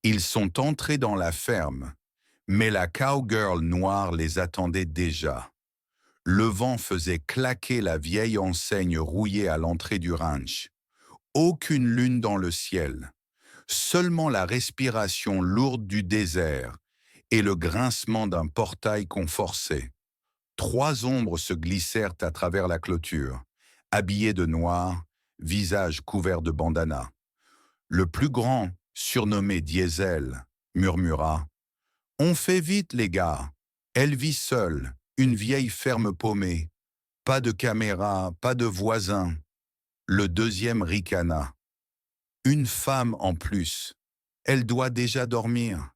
Ils sont entrés dans la ferme, mais la cowgirl noire les attendait déjà. Le vent faisait claquer la vieille enseigne rouillée à l'entrée du ranch. Aucune lune dans le ciel, seulement la respiration lourde du désert et le grincement d'un portail qu'on forçait. Trois ombres se glissèrent à travers la clôture, habillées de noir, visage couvert de bandana. Le plus grand, surnommé Diesel, murmura: « On fait vite, les gars. Elle vit seule, une vieille ferme paumée. Pas de caméra, pas de voisins. » Le deuxième ricana: « Une femme en plus. Elle doit déjà dormir. »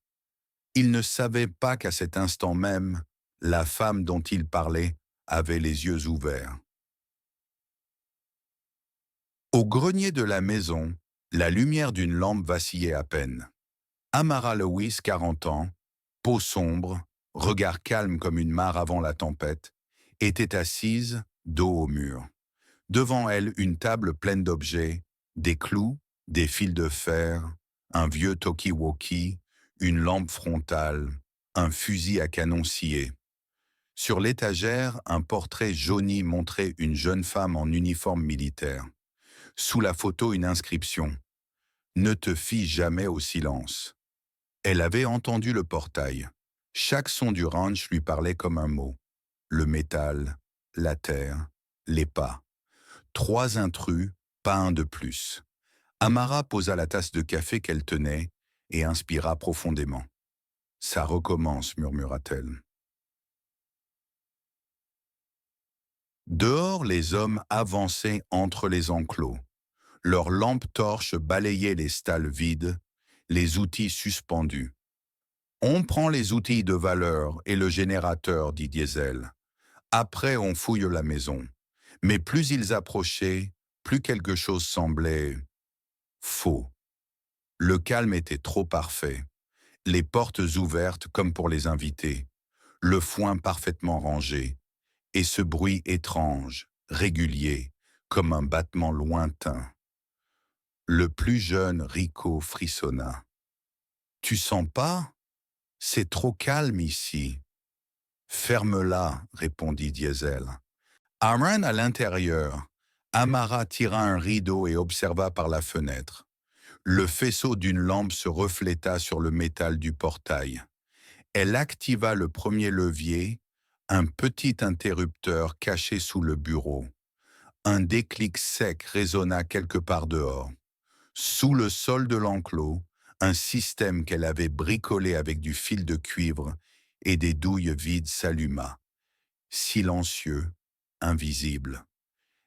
Il ne savait pas qu'à cet instant même, la femme dont il parlait avait les yeux ouverts. Au grenier de la maison, la lumière d'une lampe vacillait à peine. Amara Lewis, 40 ans, peau sombre, regard calme comme une mare avant la tempête, était assise, dos au mur. Devant elle, une table pleine d'objets, des clous, des fils de fer, un vieux talkie-walkie, une lampe frontale, un fusil à canon scié. Sur l'étagère, un portrait jauni montrait une jeune femme en uniforme militaire. Sous la photo, une inscription: « Ne te fie jamais au silence ». Elle avait entendu le portail. Chaque son du ranch lui parlait comme un mot. Le métal, la terre, les pas. Trois intrus, pas un de plus. Amara posa la tasse de café qu'elle tenait et inspira profondément. « Ça recommence », murmura-t-elle. Dehors, les hommes avançaient entre les enclos. Leurs lampes torches balayaient les stalles vides, les outils suspendus. « On prend les outils de valeur et le générateur, » dit Diesel. « Après, on fouille la maison. » Mais plus ils approchaient, plus quelque chose semblait faux. Le calme était trop parfait. Les portes ouvertes comme pour les invités. Le foin parfaitement rangé. Et ce bruit étrange, régulier, comme un battement lointain. Le plus jeune Rico frissonna. « Tu sens pas? C'est trop calme ici. » « Ferme-la, » répondit Diesel. Aaron à l'intérieur. Amara tira un rideau et observa par la fenêtre. Le faisceau d'une lampe se refléta sur le métal du portail. Elle activa le premier levier, un petit interrupteur caché sous le bureau. Un déclic sec résonna quelque part dehors. Sous le sol de l'enclos, un système qu'elle avait bricolé avec du fil de cuivre et des douilles vides s'alluma. Silencieux, invisible.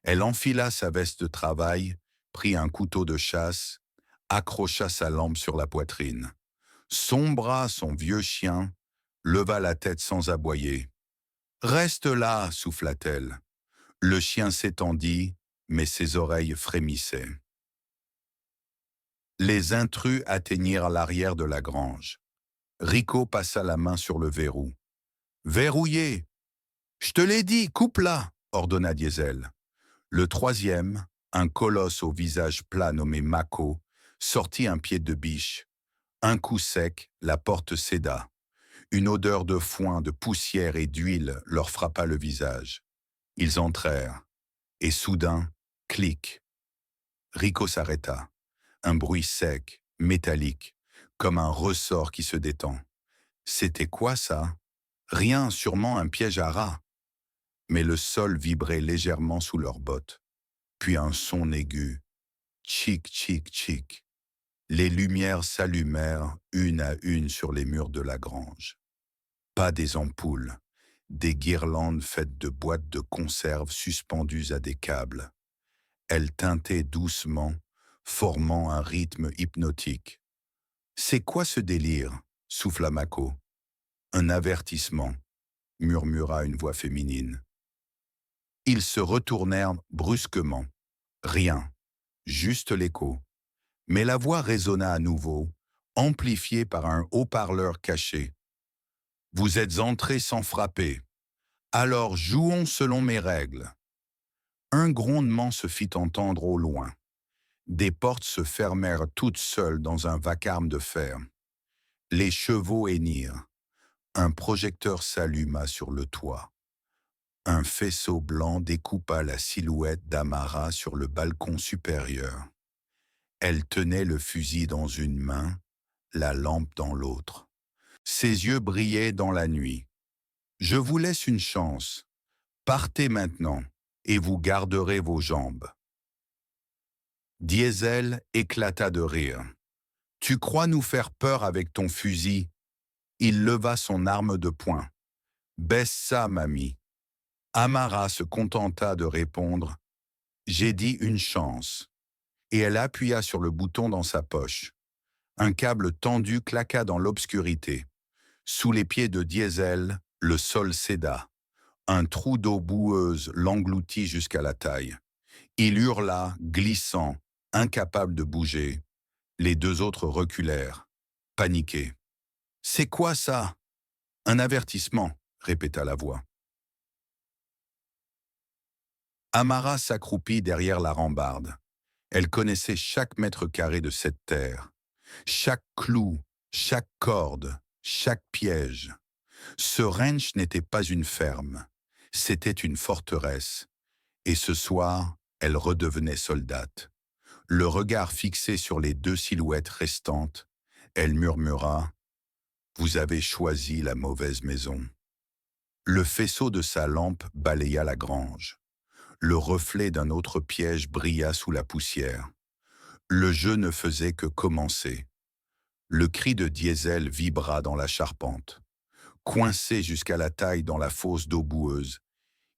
Elle enfila sa veste de travail, prit un couteau de chasse, accrocha sa lampe sur la poitrine. Sombra son vieux chien, leva la tête sans aboyer. « Reste là, » souffla-t-elle. Le chien s'étendit, mais ses oreilles frémissaient. Les intrus atteignirent l'arrière de la grange. Rico passa la main sur le verrou. « Verrouillé !»« Je te l'ai dit, coupe-la !» ordonna Diesel. Le troisième, un colosse au visage plat nommé Mako, sortit un pied de biche. Un coup sec, la porte céda. Une odeur de foin, de poussière et d'huile leur frappa le visage. Ils entrèrent. Et soudain, clic. Rico s'arrêta. Un bruit sec, métallique, comme un ressort qui se détend. C'était quoi ça? Rien, sûrement un piège à rats. Mais le sol vibrait légèrement sous leurs bottes. Puis un son aigu. Tchic, tchic, tchic. Les lumières s'allumèrent une à une sur les murs de la grange. Pas des ampoules, des guirlandes faites de boîtes de conserve suspendues à des câbles. Elles tintaient doucement, formant un rythme hypnotique. « C'est quoi ce délire ?» souffla Mako. « Un avertissement », murmura une voix féminine. Ils se retournèrent brusquement. Rien, juste l'écho. Mais la voix résonna à nouveau, amplifiée par un haut-parleur caché. « Vous êtes entrés sans frapper. Alors jouons selon mes règles. » Un grondement se fit entendre au loin. Des portes se fermèrent toutes seules dans un vacarme de fer. Les chevaux hennirent. Un projecteur s'alluma sur le toit. Un faisceau blanc découpa la silhouette d'Amara sur le balcon supérieur. Elle tenait le fusil dans une main, la lampe dans l'autre. Ses yeux brillaient dans la nuit. Je vous laisse une chance. Partez maintenant, et vous garderez vos jambes. Diesel éclata de rire. Tu crois nous faire peur avec ton fusil? Il leva son arme de poing. Baisse ça, mamie. Amara se contenta de répondre. J'ai dit une chance. Et elle appuya sur le bouton dans sa poche. Un câble tendu claqua dans l'obscurité. Sous les pieds de Diesel, le sol céda. Un trou d'eau boueuse l'engloutit jusqu'à la taille. Il hurla, glissant, incapable de bouger. Les deux autres reculèrent, paniqués. « C'est quoi ça ?»« Un avertissement », répéta la voix. Amara s'accroupit derrière la rambarde. Elle connaissait chaque mètre carré de cette terre. Chaque clou, chaque corde, chaque piège. Ce ranch n'était pas une ferme, c'était une forteresse. Et ce soir, elle redevenait soldate. Le regard fixé sur les deux silhouettes restantes, elle murmura « Vous avez choisi la mauvaise maison ». Le faisceau de sa lampe balaya la grange. Le reflet d'un autre piège brilla sous la poussière. Le jeu ne faisait que commencer. Le cri de Diesel vibra dans la charpente. Coincé jusqu'à la taille dans la fosse d'eau boueuse,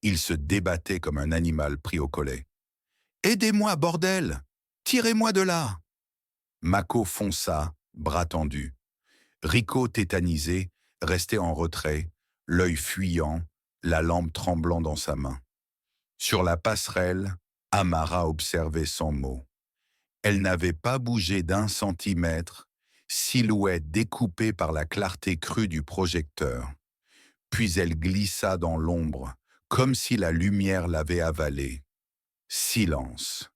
il se débattait comme un animal pris au collet. « Aidez-moi, bordel! Tirez-moi de là !» Mako fonça, bras tendus. Rico, tétanisé, restait en retrait, l'œil fuyant, la lampe tremblant dans sa main. Sur la passerelle, Amara observait sans mots. Elle n'avait pas bougé d'un centimètre, silhouette découpée par la clarté crue du projecteur. Puis elle glissa dans l'ombre, comme si la lumière l'avait avalée. Silence.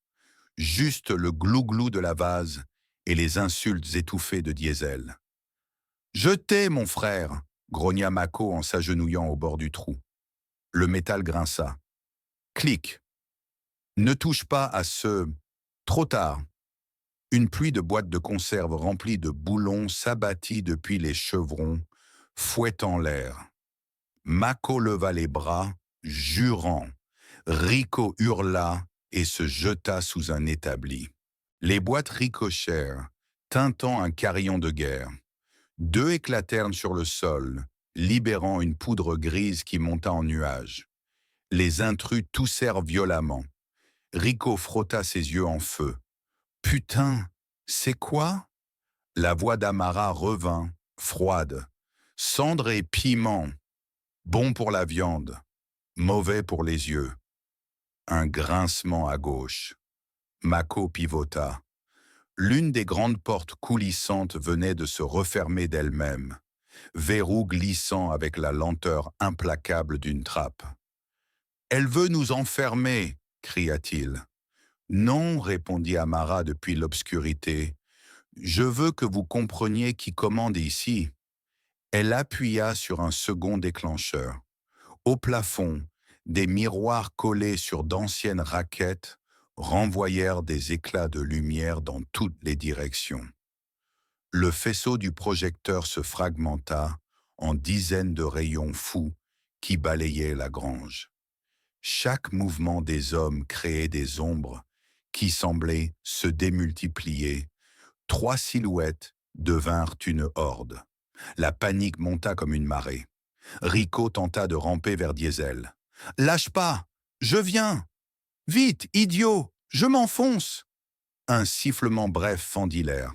Juste le glou-glou de la vase et les insultes étouffées de Diesel. « Jetez, mon frère !» grogna Mako en s'agenouillant au bord du trou. Le métal grinça. Clic. Ne touche pas à ce... Trop tard. Une pluie de boîtes de conserve remplies de boulons s'abattit depuis les chevrons, fouettant l'air. Mako leva les bras, jurant. Rico hurla et se jeta sous un établi. Les boîtes ricochèrent, tintant un carillon de guerre. Deux éclatèrent sur le sol, libérant une poudre grise qui monta en nuages. Les intrus toussèrent violemment. Rico frotta ses yeux en feu. « Putain, c'est quoi ?» La voix d'Amara revint, froide. « Cendre et piment. Bon pour la viande, mauvais pour les yeux. » Un grincement à gauche. Mako pivota. L'une des grandes portes coulissantes venait de se refermer d'elle-même, verrou glissant avec la lenteur implacable d'une trappe. « Elle veut nous enfermer !» cria-t-il. « Non, répondit Amara depuis l'obscurité. Je veux que vous compreniez qui commande ici. » Elle appuya sur un second déclencheur. Au plafond, des miroirs collés sur d'anciennes raquettes renvoyèrent des éclats de lumière dans toutes les directions. Le faisceau du projecteur se fragmenta en dizaines de rayons fous qui balayaient la grange. Chaque mouvement des hommes créait des ombres qui semblaient se démultiplier. 3 silhouettes devinrent une horde. La panique monta comme une marée. Rico tenta de ramper vers Diesel. « Lâche pas! Je viens! Vite, idiot! Je m'enfonce !» Un sifflement bref fendit l'air.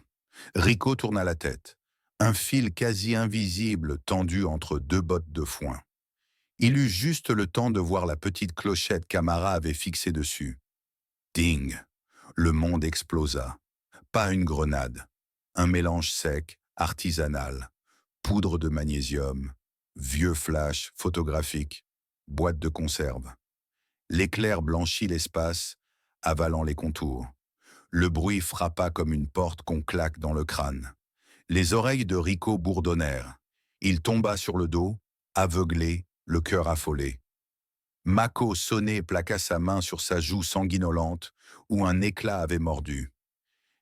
Rico tourna la tête. Un fil quasi invisible tendu entre 2 bottes de foin. Il eut juste le temps de voir la petite clochette qu'Amara avait fixée dessus. Ding! Le monde explosa. Pas une grenade. Un mélange sec, artisanal. Poudre de magnésium. Vieux flash photographique. Boîte de conserve. L'éclair blanchit l'espace, avalant les contours. Le bruit frappa comme une porte qu'on claque dans le crâne. Les oreilles de Rico bourdonnèrent. Il tomba sur le dos, aveuglé, le cœur affolé. Mako sonnait et plaqua sa main sur sa joue sanguinolente où un éclat avait mordu.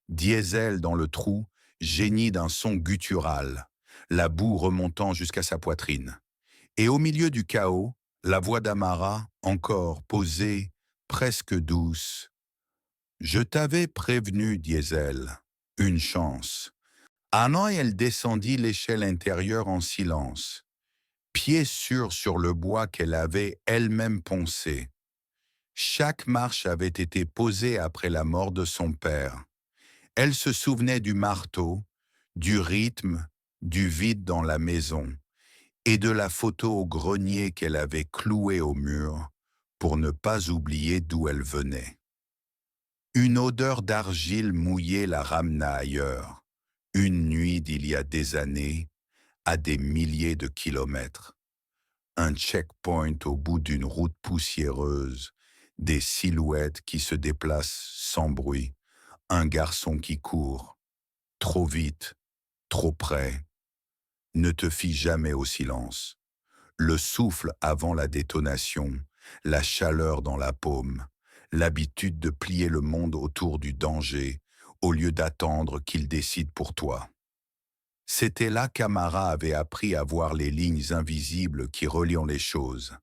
Diesel dans le trou gémit d'un son guttural, la boue remontant jusqu'à sa poitrine. Et au milieu du chaos, la voix d'Amara, encore posée, presque douce. « Je t'avais prévenu, Diesel. Une chance. » Anna, elle descendit l'échelle intérieure en silence, pieds sûrs sur le bois qu'elle avait elle-même poncé. Chaque marche avait été posée après la mort de son père. Elle se souvenait du marteau, du rythme, du vide dans la maison, et de la photo au grenier qu'elle avait clouée au mur pour ne pas oublier d'où elle venait. Une odeur d'argile mouillée la ramena ailleurs, une nuit d'il y a des années, à des milliers de kilomètres. Un checkpoint au bout d'une route poussiéreuse, des silhouettes qui se déplacent sans bruit, un garçon qui court, trop vite, trop près. Ne te fie jamais au silence. Le souffle avant la détonation, la chaleur dans la paume, l'habitude de plier le monde autour du danger, au lieu d'attendre qu'il décide pour toi. C'était là qu'Amara avait appris à voir les lignes invisibles qui relient les choses.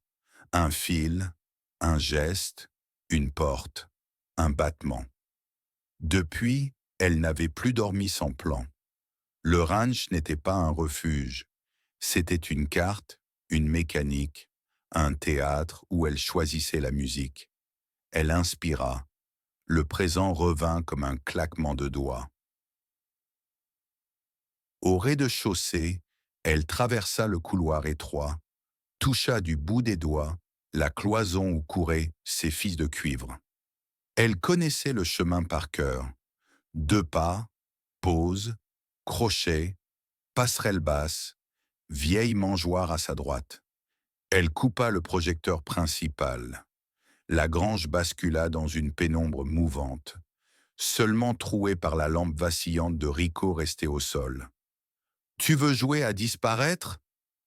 Un fil, un geste, une porte, un battement. Depuis, elle n'avait plus dormi sans plan. Le ranch n'était pas un refuge. C'était une carte, une mécanique, un théâtre où elle choisissait la musique. Elle inspira. Le présent revint comme un claquement de doigts. Au rez-de-chaussée, elle traversa le couloir étroit, toucha du bout des doigts la cloison où couraient ses fils de cuivre. Elle connaissait le chemin par cœur. 2 pas, pause, crochet, passerelle basse, vieille mangeoire à sa droite. Elle coupa le projecteur principal. La grange bascula dans une pénombre mouvante, seulement trouée par la lampe vacillante de Rico restée au sol. « Tu veux jouer à disparaître ?»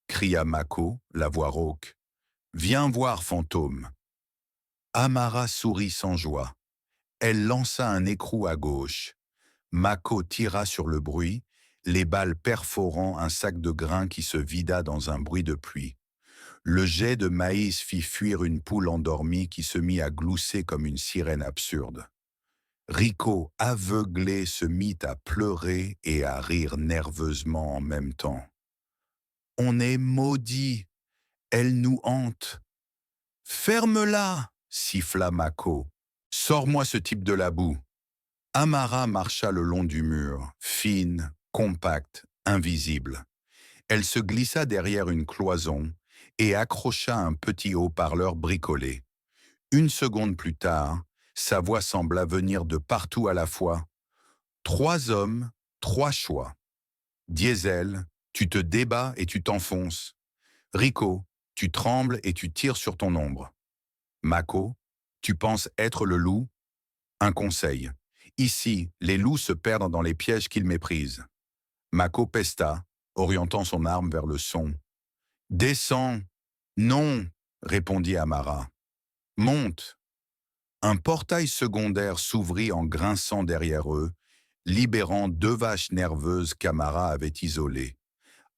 cria Mako, la voix rauque. « Viens voir, fantôme !» Amara sourit sans joie. Elle lança un écrou à gauche. Mako tira sur le bruit, les balles perforant un sac de grains qui se vida dans un bruit de pluie. Le jet de maïs fit fuir une poule endormie qui se mit à glousser comme une sirène absurde. Rico, aveuglé, se mit à pleurer et à rire nerveusement en même temps. « On est maudits, elle nous hante. »« Ferme-la !» siffla Mako. « Sors-moi ce type de la boue. » Amara marcha le long du mur, fine, compacte, invisible. Elle se glissa derrière une cloison et accrocha un petit haut-parleur bricolé. Une seconde plus tard, sa voix sembla venir de partout à la fois. « 3 hommes, 3 choix. Diesel, tu te débats et tu t'enfonces. Rico, tu trembles et tu tires sur ton ombre. Mako, tu penses être le loup? Un conseil. Ici, les loups se perdent dans les pièges qu'ils méprisent. » Mako pesta, orientant son arme vers le son. « Descends !»« Non !» répondit Amara. « Monte !» Un portail secondaire s'ouvrit en grinçant derrière eux, libérant 2 vaches nerveuses qu'Amara avait isolées.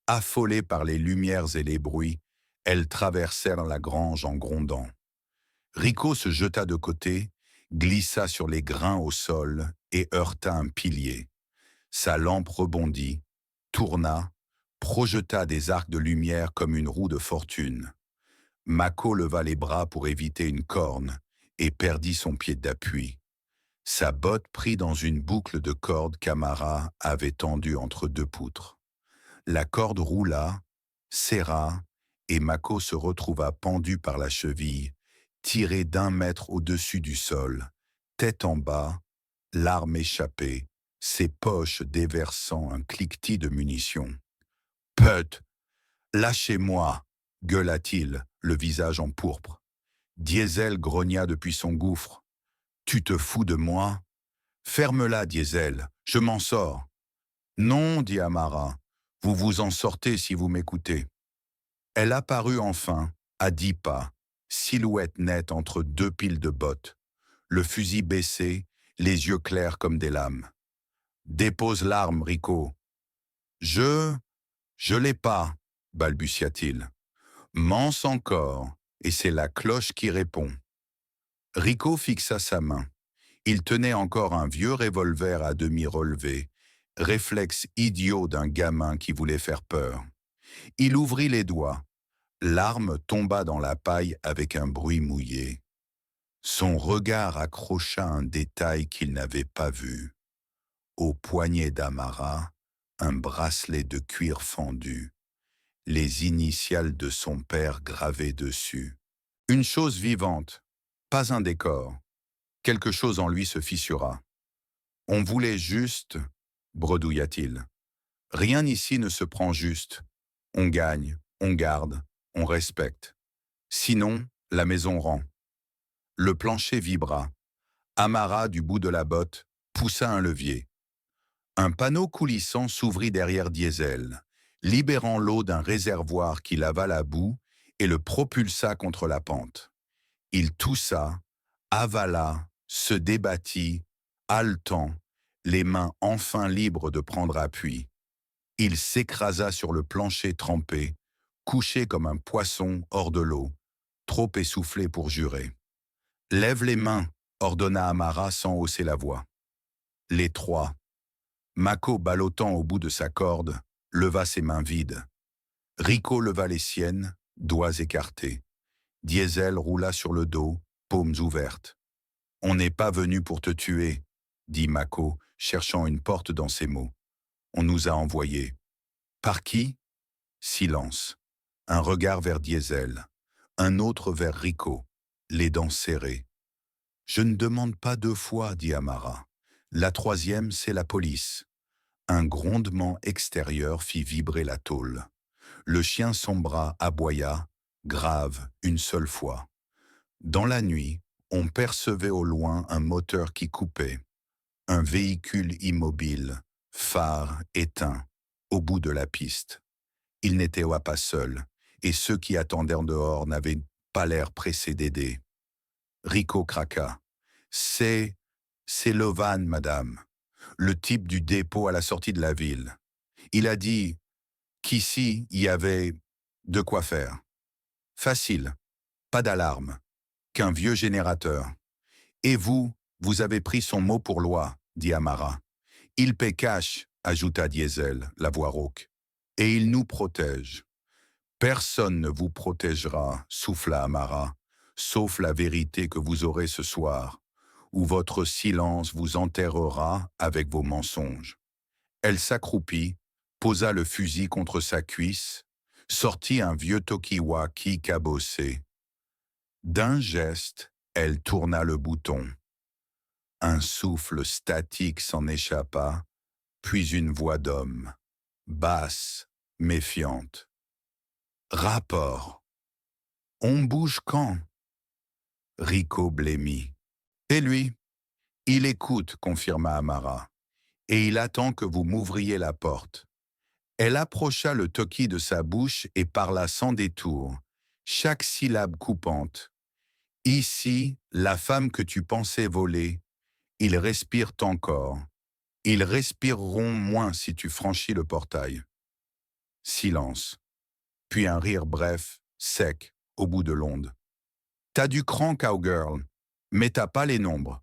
Affolées par les lumières et les bruits, elles traversèrent la grange en grondant. Rico se jeta de côté, glissa sur les grains au sol et heurta un pilier. Sa lampe rebondit, tourna, projeta des arcs de lumière comme une roue de fortune. Mako leva les bras pour éviter une corne et perdit son pied d'appui. Sa botte prit dans une boucle de corde qu'Amara avait tendue entre 2 poutres. La corde roula, serra, et Mako se retrouva pendu par la cheville, tiré d'1 mètre au-dessus du sol, tête en bas, l'arme échappée, ses poches déversant un cliquetis de munitions. « Put, lâchez-moi !» gueula-t-il, le visage en pourpre. Diesel grogna depuis son gouffre. « Tu te fous de moi? Ferme-la, Diesel, je m'en sors. » Non, dit Amara, vous vous en sortez si vous m'écoutez. Elle apparut enfin, à 10 pas, silhouette nette entre deux piles de bottes, le fusil baissé, les yeux clairs comme des lames. Dépose l'arme, Rico. Je l'ai pas, balbutia-t-il. Mance encore, et c'est la cloche qui répond. Rico fixa sa main. Il tenait encore un vieux revolver à demi relevé, réflexe idiot d'un gamin qui voulait faire peur. Il ouvrit les doigts. L'arme tomba dans la paille avec un bruit mouillé. Son regard accrocha un détail qu'il n'avait pas vu. Au poignet d'Amara, un bracelet de cuir fendu, les initiales de son père gravées dessus. Une chose vivante, pas un décor. Quelque chose en lui se fissura. On voulait juste, bredouilla-t-il. Rien ici ne se prend juste. On gagne, on garde, on respecte. Sinon, la maison rend. Le plancher vibra. Amara, du bout de la botte, poussa un levier. Un panneau coulissant s'ouvrit derrière Diesel, libérant l'eau d'un réservoir qui lava la boue et le propulsa contre la pente. Il toussa, avala, se débattit, haletant, les mains enfin libres de prendre appui. Il s'écrasa sur le plancher trempé, couché comme un poisson hors de l'eau, trop essoufflé pour jurer. « Lève les mains », ordonna Amara sans hausser la voix. Les trois. Mako, ballottant au bout de sa corde, leva ses mains vides. Rico leva les siennes, doigts écartés. Diesel roula sur le dos, paumes ouvertes. « On n'est pas venu pour te tuer », dit Mako, cherchant une porte dans ses mots. « On nous a envoyés. » « Par qui ?» Silence. Un regard vers Diesel, un autre vers Rico, les dents serrées. « Je ne demande pas deux fois, dit Amara. La troisième, c'est la police. » Un grondement extérieur fit vibrer la tôle. Le chien sombra, aboya, grave, une seule fois. Dans la nuit, on percevait au loin un moteur qui coupait. Un véhicule immobile, phare éteint, au bout de la piste. Il n'était pas seul, et ceux qui attendaient en dehors n'avaient pas l'air pressés d'aider. Rico craqua. « C'est Lovan, madame, le type du dépôt à la sortie de la ville. Il a dit qu'ici, il y avait de quoi faire. Facile, pas d'alarme, qu'un vieux générateur. Et vous avez pris son mot pour loi, dit Amara. Il paie cash, ajouta Diesel, la voix rauque. Et il nous protège. Personne ne vous protégera, souffla Amara, sauf la vérité que vous aurez ce soir, où votre silence vous enterrera avec vos mensonges. Elle s'accroupit, posa le fusil contre sa cuisse, sortit un vieux Tokiwaki cabossé. D'un geste, elle tourna le bouton. Un souffle statique s'en échappa, puis une voix d'homme, basse, méfiante. Rapport. On bouge quand? Rico blêmit. Et lui? Il écoute, confirma Amara, et il attend que vous m'ouvriez la porte. Elle approcha le toki de sa bouche et parla sans détour, chaque syllabe coupante. Ici, la femme que tu pensais voler, ils respirent encore. Ils respireront moins si tu franchis le portail. Silence. Puis un rire bref, sec, au bout de l'onde. T'as du cran, cowgirl, mais t'as pas les nombres.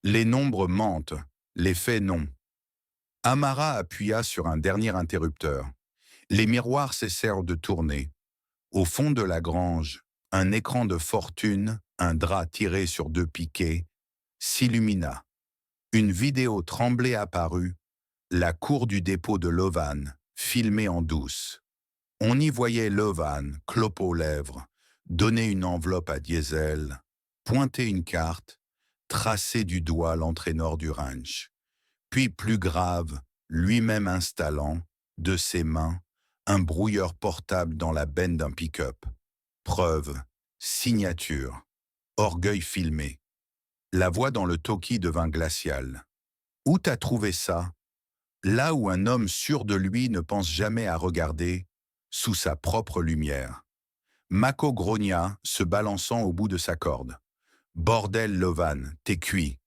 Les nombres mentent, les faits non. Amara appuya sur un dernier interrupteur. Les miroirs cessèrent de tourner. Au fond de la grange, un écran de fortune, un drap tiré sur deux piquets, s'illumina. Une vidéo tremblée apparut, la cour du dépôt de Lovan, filmée en douce. On y voyait Lovan, clope aux lèvres, donner une enveloppe à Diesel, pointer une carte, tracer du doigt l'entrée nord du ranch. Puis, plus grave, lui-même installant, de ses mains, un brouilleur portable dans la benne d'un pick-up. Preuve, signature, orgueil filmé. La voix dans le talkie devint glaciale. « Où t'as trouvé ça » là où un homme sûr de lui ne pense jamais à regarder, sous sa propre lumière. Mako grogna, se balançant au bout de sa corde. « Bordel, Levan, t'es cuit. »«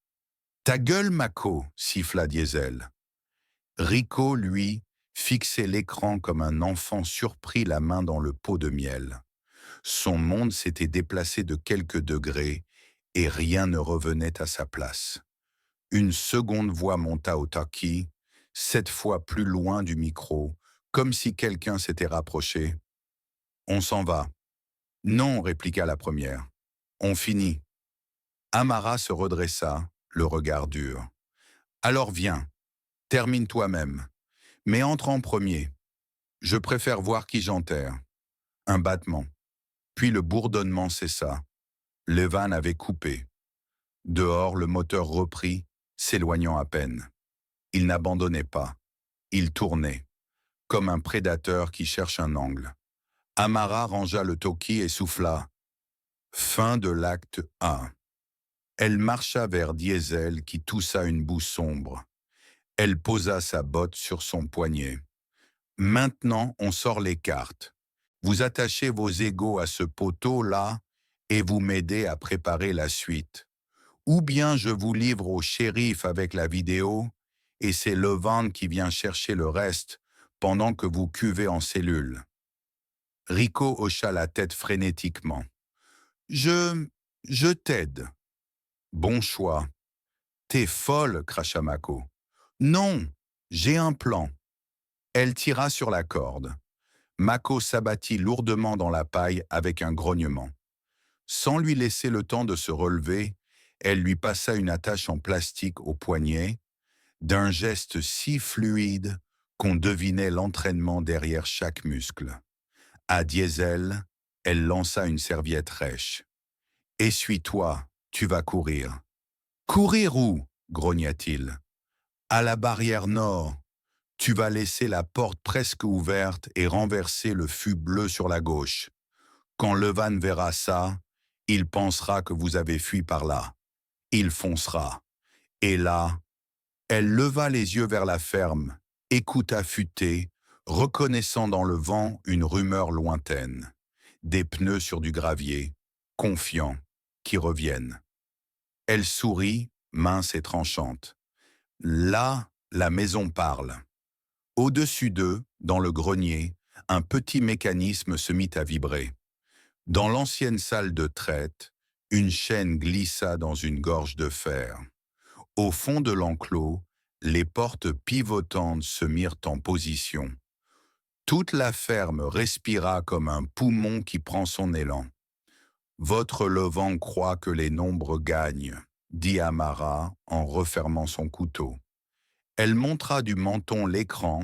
Ta gueule, Mako !» siffla Diesel. Rico, lui, fixait l'écran comme un enfant surpris la main dans le pot de miel. Son monde s'était déplacé de quelques degrés et rien ne revenait à sa place. Une seconde voix monta au talkie, cette fois plus loin du micro, comme si quelqu'un s'était rapproché. « On s'en va. »« Non, » répliqua la première. « On finit. » Amara se redressa, le regard dur. « Alors viens, termine toi-même, mais entre en premier. Je préfère voir qui j'enterre. » Un battement. Puis le bourdonnement cessa. Le van avait coupé. Dehors, le moteur reprit, s'éloignant à peine. Il n'abandonnait pas. Il tournait, comme un prédateur qui cherche un angle. Amara rangea le talkie et souffla. Fin de l'acte 1. Elle marcha vers Diesel qui toussa une boue sombre. Elle posa sa botte sur son poignet. Maintenant, on sort les cartes. Vous attachez vos égos à ce poteau-là et vous m'aidez à préparer la suite. Ou bien je vous livre au shérif avec la vidéo et c'est Levan qui vient chercher le reste pendant que vous cuvez en cellule. Rico hocha la tête frénétiquement. Je t'aide. Bon choix. T'es folle, cracha Mako. Non, j'ai un plan. Elle tira sur la corde. Mako s'abattit lourdement dans la paille avec un grognement. Sans lui laisser le temps de se relever, elle lui passa une attache en plastique au poignet, d'un geste si fluide qu'on devinait l'entraînement derrière chaque muscle. À Diesel, elle lança une serviette rêche. « Essuie-toi, tu vas courir. »« Courir où ?» grogna-t-il. « À la barrière nord. Tu vas laisser la porte presque ouverte et renverser le fût bleu sur la gauche. Quand Levan verra ça, il pensera que vous avez fui par là. Il foncera. Et là, elle leva les yeux vers la ferme, écouta futer, reconnaissant dans le vent une rumeur lointaine. Des pneus sur du gravier, confiants, qui reviennent. Elle sourit, mince et tranchante. Là, la maison parle. Au-dessus d'eux, dans le grenier, un petit mécanisme se mit à vibrer. Dans l'ancienne salle de traite, une chaîne glissa dans une gorge de fer. Au fond de l'enclos, les portes pivotantes se mirent en position. Toute la ferme respira comme un poumon qui prend son élan. « Votre Levan croit que les nombres gagnent », dit Amara en refermant son couteau. Elle montra du menton l'écran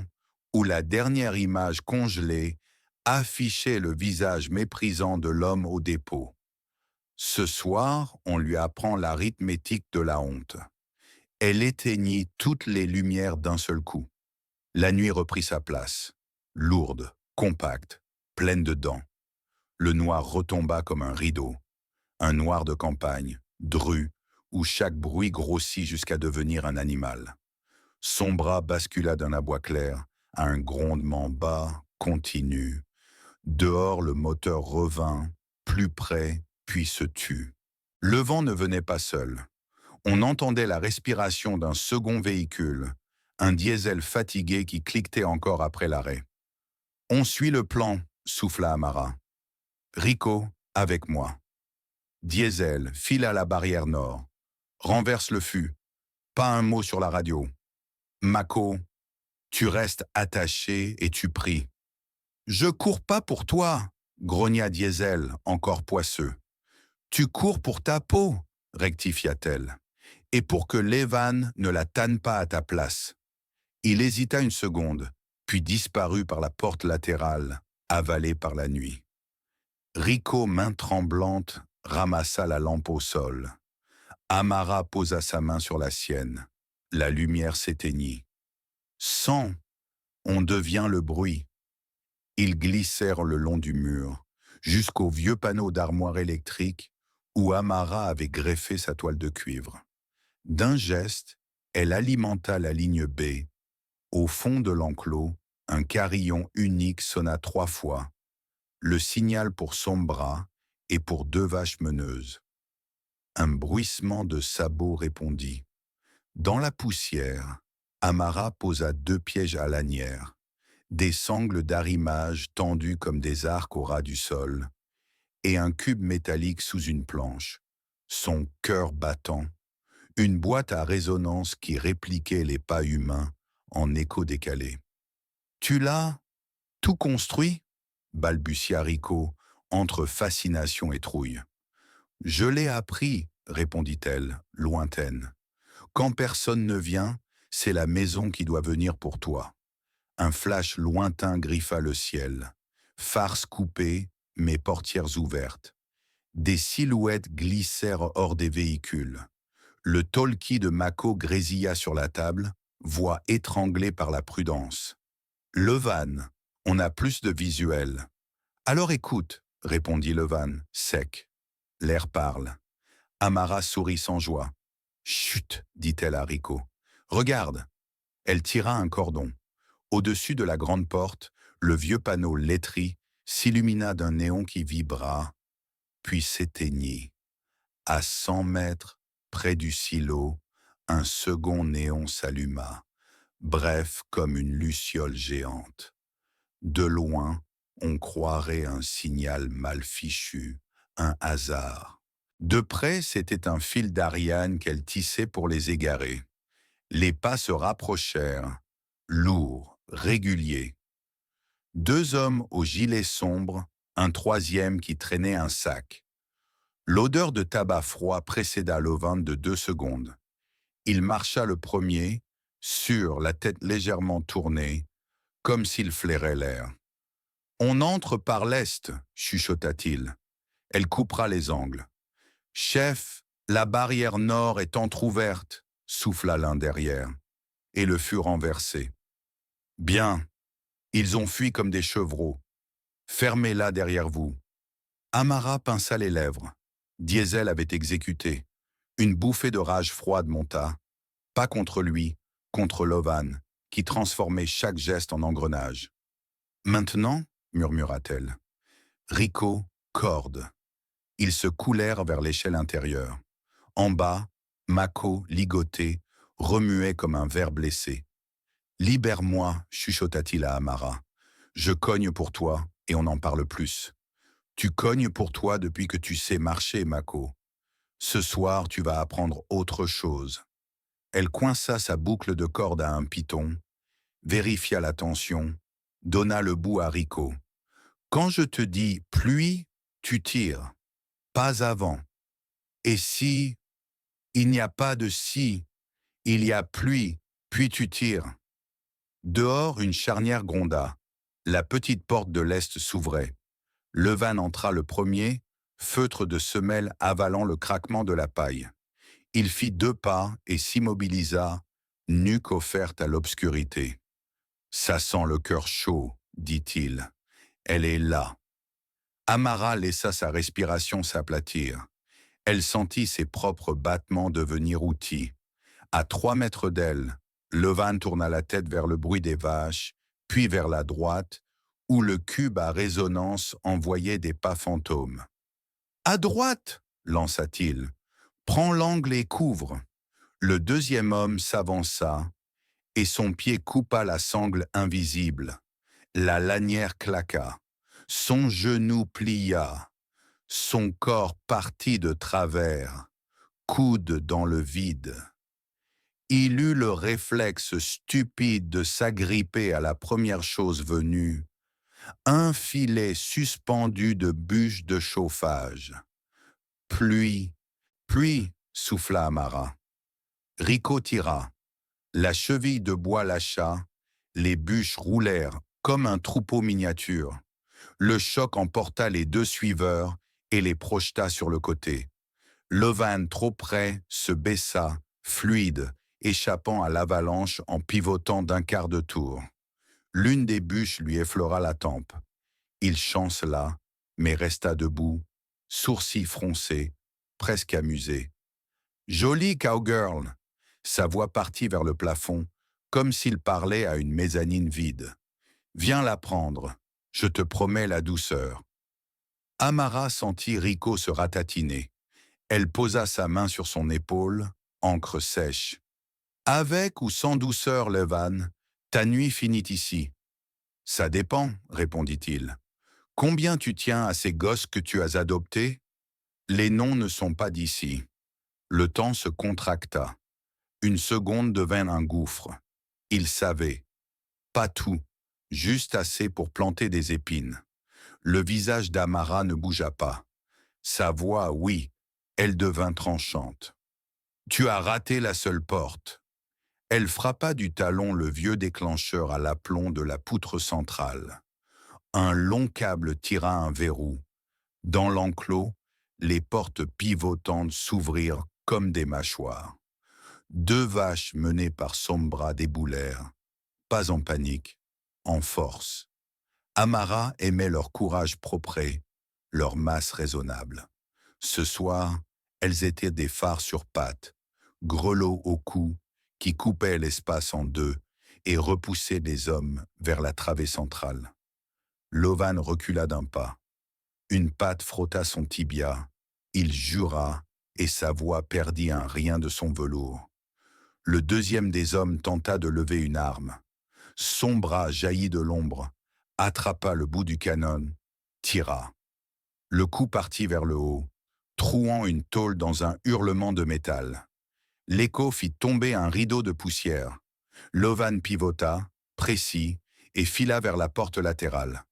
où la dernière image congelée affichait le visage méprisant de l'homme au dépôt. Ce soir, on lui apprend l'arithmétique de la honte. Elle éteignit toutes les lumières d'un seul coup. La nuit reprit sa place, lourde, compacte, pleine de dents. Le noir retomba comme un rideau, un noir de campagne, dru, où chaque bruit grossit jusqu'à devenir un animal. Son bras bascula d'un aboi clair à un grondement bas, continu. Dehors, le moteur revint, plus près, puis se tut. Le vent ne venait pas seul. On entendait la respiration d'un second véhicule, un diesel fatigué qui cliquetait encore après l'arrêt. « On suit le plan », souffla Amara. « Rico, avec moi. » Diesel file à la barrière nord. Renverse le fût. Pas un mot sur la radio. Mako, tu restes attaché et tu pries. « Je cours pas pour toi », grogna Diesel, encore poisseux. « Tu cours pour ta peau », rectifia-t-elle, « et pour que Levan ne la tanne pas à ta place. » Il hésita une seconde, puis disparut par la porte latérale, avalé par la nuit. Rico, main tremblante, ramassa la lampe au sol. Amara posa sa main sur la sienne. La lumière s'éteignit. « Sang ! On devient le bruit. » Ils glissèrent le long du mur, jusqu'au vieux panneau d'armoire électrique où Amara avait greffé sa toile de cuivre. D'un geste, elle alimenta la ligne B. Au fond de l'enclos, un carillon unique sonna 3 fois, le signal pour Sombra et pour 2 vaches meneuses. Un bruissement de sabots répondit. Dans la poussière, Amara posa 2 pièges à lanière, des sangles d'arrimage tendues comme des arcs au ras du sol, et un cube métallique sous une planche, son cœur battant, une boîte à résonance qui répliquait les pas humains en écho décalé. « Tu l'as tout construit ?» balbutia Rico, entre fascination et trouille. « Je l'ai appris, » répondit-elle, lointaine. « Quand personne ne vient, c'est la maison qui doit venir pour toi. » Un flash lointain griffa le ciel. Farce coupée, mais portières ouvertes. Des silhouettes glissèrent hors des véhicules. Le talkie de Mako grésilla sur la table, voix étranglée par la prudence. « Levan, on a plus de visuel. »« Alors écoute, » répondit Levan, sec. L'air parle. Amara sourit sans joie. « Chut, » dit-elle à Rico. « Regarde. » Elle tira un cordon. Au-dessus de la grande porte, le vieux panneau lettré s'illumina d'un néon qui vibra, puis s'éteignit. À 100 mètres, près du silo, un second néon s'alluma, bref comme une luciole géante. De loin, on croirait un signal mal fichu, un hasard. De près, c'était un fil d'Ariane qu'elle tissait pour les égarer. Les pas se rapprochèrent, lourds, réguliers. 2 hommes aux gilets sombres, un troisième qui traînait un sac. L'odeur de tabac froid précéda Levan de 2 secondes. Il marcha le premier, sûr, la tête légèrement tournée, comme s'il flairait l'air. « On entre par l'est, » chuchota-t-il. Elle coupera les angles. « Chef, la barrière nord est entr'ouverte, » souffla l'un derrière, et le fut renversé. « Bien, ils ont fui comme des chevreaux. Fermez-la derrière vous. » Amara pinça les lèvres. Diesel avait exécuté. Une bouffée de rage froide monta, pas contre lui, contre Levan, qui transformait chaque geste en engrenage. « Maintenant, » murmura-t-elle. Rico, corde. Ils se coulèrent vers l'échelle intérieure. En bas, Mako, ligoté, remuait comme un ver blessé. « Libère-moi, » chuchota-t-il à Amara. « Je cogne pour toi, et on n'en parle plus. Tu cognes pour toi depuis que tu sais marcher, Mako. Ce soir, tu vas apprendre autre chose. » Elle coinça sa boucle de corde à un python, vérifia la tension, donna le bout à Rico. « Quand je te dis « pluie », tu tires. Pas avant. Et si il n'y a pas de si, il y a pluie, puis tu tires. » Dehors, une charnière gronda. La petite porte de l'est s'ouvrait. Levan entra le premier, feutre de semelle avalant le craquement de la paille. Il fit 2 pas et s'immobilisa, nuque offerte à l'obscurité. « Ça sent le cœur chaud, » dit-il. « Elle est là. » Amara laissa sa respiration s'aplatir. Elle sentit ses propres battements devenir outils. À 3 mètres d'elle, Levan tourna la tête vers le bruit des vaches, puis vers la droite, où le cube à résonance envoyait des pas fantômes. « À droite !» lança-t-il. « Prends l'angle et couvre. » Le deuxième homme s'avança, et son pied coupa la sangle invisible. La lanière claqua. Son genou plia. Son corps partit de travers, coude dans le vide. Il eut le réflexe stupide de s'agripper à la première chose venue, un filet suspendu de bûches de chauffage. « Pluie, pluie !» souffla Amara. Rico tira. La cheville de bois lâcha, les bûches roulèrent comme un troupeau miniature. Le choc emporta les 2 suiveurs et les projeta sur le côté. Levan, trop près, se baissa, fluide, échappant à l'avalanche en pivotant d'1/4 de tour. L'une des bûches lui effleura la tempe. Il chancela, mais resta debout, sourcils froncés, presque amusé. « Jolie cowgirl !» Sa voix partit vers le plafond, comme s'il parlait à une mezzanine vide. Viens la prendre, je te promets la douceur. Amara sentit Rico se ratatiner. Elle posa sa main sur son épaule, encre sèche. Avec ou sans douceur, Levan, ta nuit finit ici. Ça dépend, répondit-il. Combien tu tiens à ces gosses que tu as adoptés? Les noms ne sont pas d'ici. Le temps se contracta. Une seconde devint un gouffre. Il savait. Pas tout, juste assez pour planter des épines. Le visage d'Amara ne bougea pas. Sa voix, oui, elle devint tranchante. Tu as raté la seule porte. Elle frappa du talon le vieux déclencheur à l'aplomb de la poutre centrale. Un long câble tira un verrou. Dans l'enclos, les portes pivotantes s'ouvrirent comme des mâchoires. Deux vaches menées par Sombra déboulèrent, pas en panique, en force. Amara aimait leur courage propre, leur masse raisonnable. Ce soir, elles étaient des phares sur pattes, grelots au cou, qui coupaient l'espace en deux et repoussaient les hommes vers la travée centrale. Lovan recula d'un pas. Une patte frotta son tibia, il jura et sa voix perdit un rien de son velours. Le deuxième des hommes tenta de lever une arme. Son bras jaillit de l'ombre, attrapa le bout du canon, tira. Le coup partit vers le haut, trouant une tôle dans un hurlement de métal. L'écho fit tomber un rideau de poussière. Lovan pivota, précis, et fila vers la porte latérale.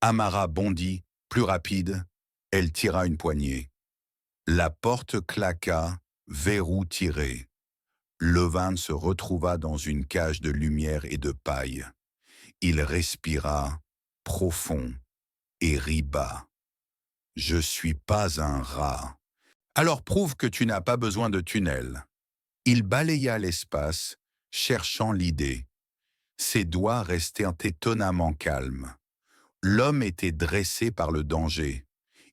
Amara bondit, plus rapide, elle tira une poignée. La porte claqua, verrou tiré. Lovan se retrouva dans une cage de lumière et de paille. Il respira, profond, et rit bas. « Je suis pas un rat. Alors prouve que tu n'as pas besoin de tunnel. » Il balaya l'espace, cherchant l'idée. Ses doigts restaient étonnamment calmes. L'homme était dressé par le danger.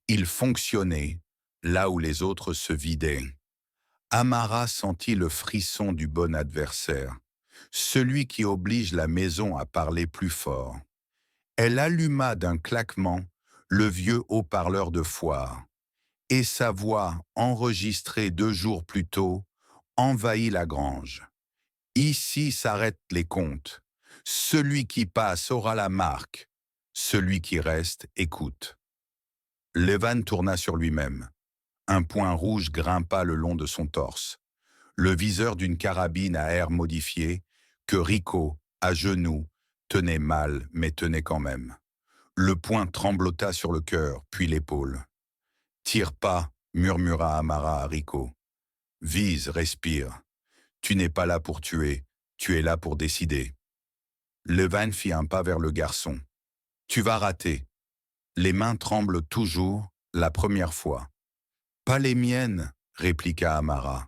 Il fonctionnait, là où les autres se vidaient. Amara sentit le frisson du bon adversaire, celui qui oblige la maison à parler plus fort. Elle alluma d'un claquement le vieux haut-parleur de foire, et sa voix, enregistrée 2 jours plus tôt, envahit la grange. Ici s'arrêtent les comptes. Celui qui passe aura la marque. Celui qui reste écoute. Levan tourna sur lui-même. Un point rouge grimpa le long de son torse. Le viseur d'une carabine à air modifié, que Rico, à genoux, tenait mal, mais tenait quand même. Le poing tremblota sur le cœur, puis l'épaule. « Tire pas », murmura Amara à Rico. « Vise, respire. Tu n'es pas là pour tuer, tu es là pour décider. » Levan fit un pas vers le garçon. « Tu vas rater. » Les mains tremblent toujours, la première fois. « Pas les miennes, » répliqua Amara.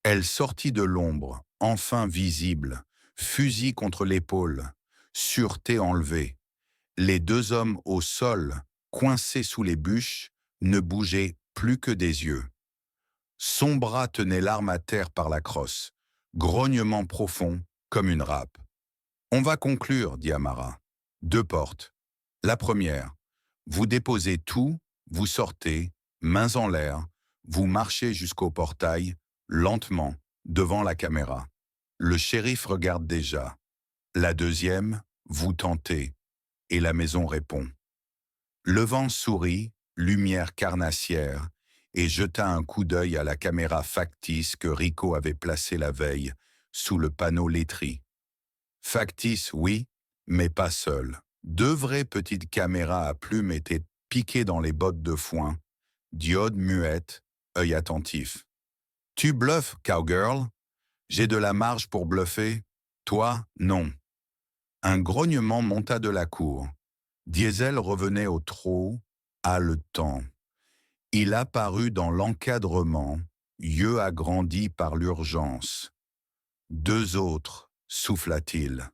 Elle sortit de l'ombre, enfin visible, fusil contre l'épaule, sûreté enlevée. Les 2 hommes au sol, coincés sous les bûches, ne bougeaient plus que des yeux. Son bras tenait l'arme à terre par la crosse, grognement profond comme une râpe. « On va conclure, » dit Amara. « 2 portes. La première, vous déposez tout, vous sortez, mains en l'air, vous marchez jusqu'au portail, lentement, devant la caméra. Le shérif regarde déjà. La deuxième, vous tentez, et la maison répond. » Le vent sourit, lumière carnassière, et jeta un coup d'œil à la caméra factice que Rico avait placée la veille sous le panneau laitri. Factice, oui, mais pas seul. 2 vraies petites caméras à plumes étaient piquées dans les bottes de foin, diode muette, œil attentif. « Tu bluffes, cowgirl? J'ai de la marge pour bluffer. Toi, non. » Un grognement monta de la cour. Diesel revenait au trot, haletant. Il apparut dans l'encadrement, yeux agrandis par l'urgence. « 2 autres, souffla-t-il.